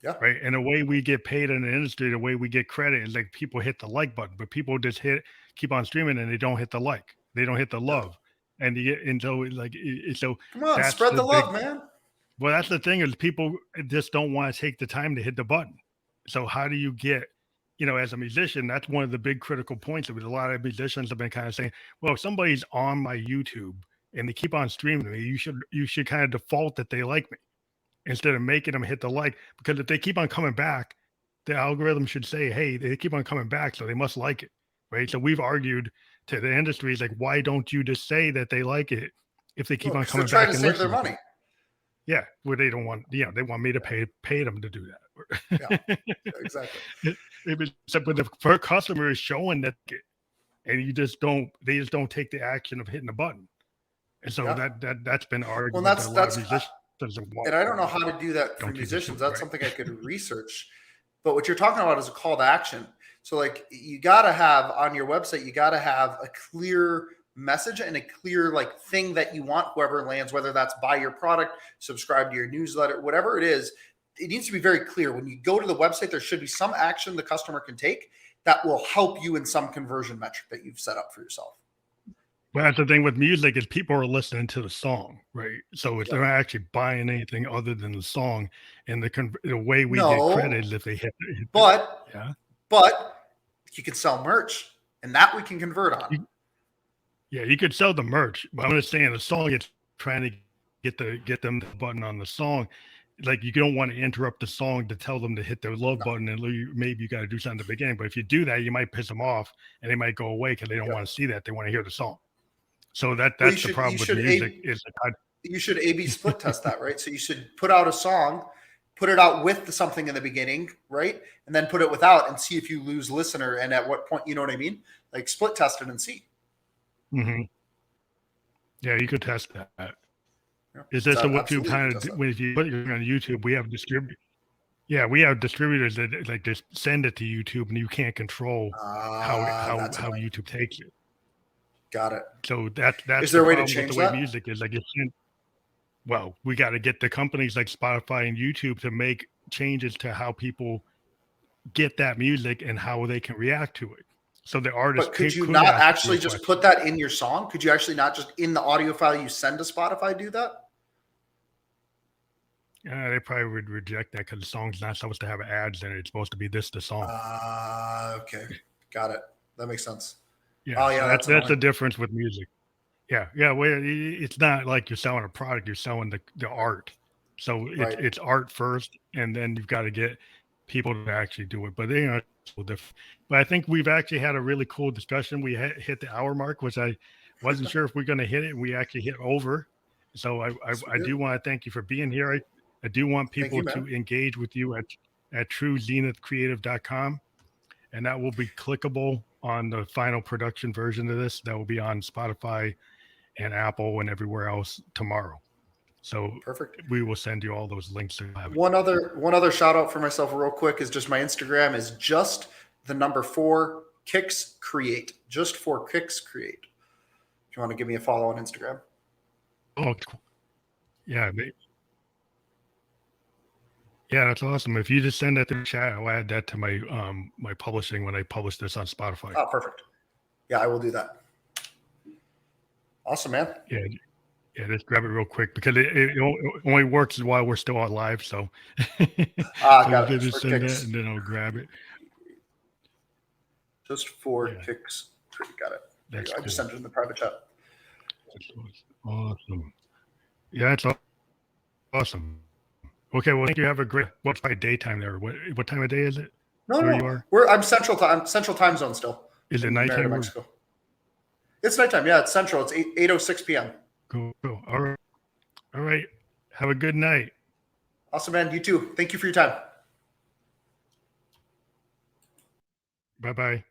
Yeah. Right. And the way we get paid in the industry, the way we get credit is like people hit the like button, but people just keep on streaming and they don't hit the like. They don't hit the love. And so come on, spread the love, man. Well, that's the thing, is people just don't want to take the time to hit the button. So how do you get, as a musician, that's one of the big critical points. A lot of musicians have been kind of saying, well, if somebody's on my YouTube and they keep on streaming me, you should kind of default that they like me, instead of making them hit the like, because if they keep on coming back, the algorithm should say, hey, they keep on coming back, so they must like it, right? So we've argued to the industry, like, why don't you just say that they like it if they keep on coming back? They're trying to save their money. Yeah, well, they don't want, they want me to pay them to do that. Yeah, exactly. But the customer is showing that, and they just don't take the action of hitting the button. And so that's been argued. Well, that's and I don't know how to do that for musicians. That's something I could research. But what you're talking about is a call to action. So like you got to have on your website, you got to have a clear message and a clear like thing that you want whoever lands, whether that's buy your product, subscribe to your newsletter, whatever it is. It needs to be very clear. When you go to the website, there should be some action the customer can take that will help you in some conversion metric that you've set up for yourself. Well, that's the thing with music is people are listening to the song, right? So if they're not actually buying anything other than the song, and the way we get credit is if they hit but yeah. But you can sell merch, and that we can convert on. Yeah, you could sell the merch, but I'm just saying the song. It's trying to get them the button on the song. Like you don't want to interrupt the song to tell them to hit the love button, and maybe you got to do something at the beginning. But if you do that, you might piss them off, and they might go away because they don't want to see that. They want to hear the song. So that's the problem with music. You should A/B split test that, right? So you should put out a song, put it out with something in the beginning, right? And then put it without and see if you lose listener and at what point, you know what I mean? Like split test it and see. Mm-hmm. Yeah, you could test that. Yeah. Is this what you kind of when you put it on YouTube? We have distributors. Yeah, we have distributors that like just send it to YouTube, and you can't control how YouTube takes it. Got it. So that's is there a way to change the way music is like well, we got to get the companies like Spotify and YouTube to make changes to how people get that music and how they can react to it. So the artist. But could you not actually just put that in your song? Could you actually not just in the audio file you send to Spotify do that? Yeah, they probably would reject that because the song's not supposed to have ads in it. It's supposed to be the song. Okay, got it. That makes sense. Yeah, oh yeah, so that's the difference with music. Yeah. Well, it's not like you're selling a product; you're selling the art. So it's art first, and then you've got to get people to actually do it. But it's a little different. But I think we've actually had a really cool discussion. We hit the hour mark, which I wasn't sure if we're going to hit it. And we actually hit over. So I do want to thank you for being here. I do want people to engage with you at truezenithcreative.com, and that will be clickable on the final production version of this. That will be on Spotify and Apple and everywhere else tomorrow. So perfect. We will send you all those links. One other shout out for myself real quick is just my Instagram is just the number 4 Kicks Create. Just 4 Kicks Create. If you want to give me a follow on Instagram. Oh, yeah. Yeah, that's awesome. If you just send that to the chat, I'll add that to my my publishing when I publish this on Spotify. Oh, perfect. Yeah, I will do that. Awesome, man. Yeah, just grab it real quick because it only works while we're still on live. So, got it. Just send that and then I'll grab it. Just 4 Kicks. Got it. That's cool. I just sent it in the private chat. That's awesome. Yeah, that's awesome. Okay, well, thank you. Have a great. What's my daytime there? What time of day is it? No, you are? I'm central time zone still. Is it nighttime? Mexico. It's nighttime. Yeah, it's central. It's 8:06 p.m. Cool. All right. Have a good night. Awesome, man. You too. Thank you for your time. Bye-bye.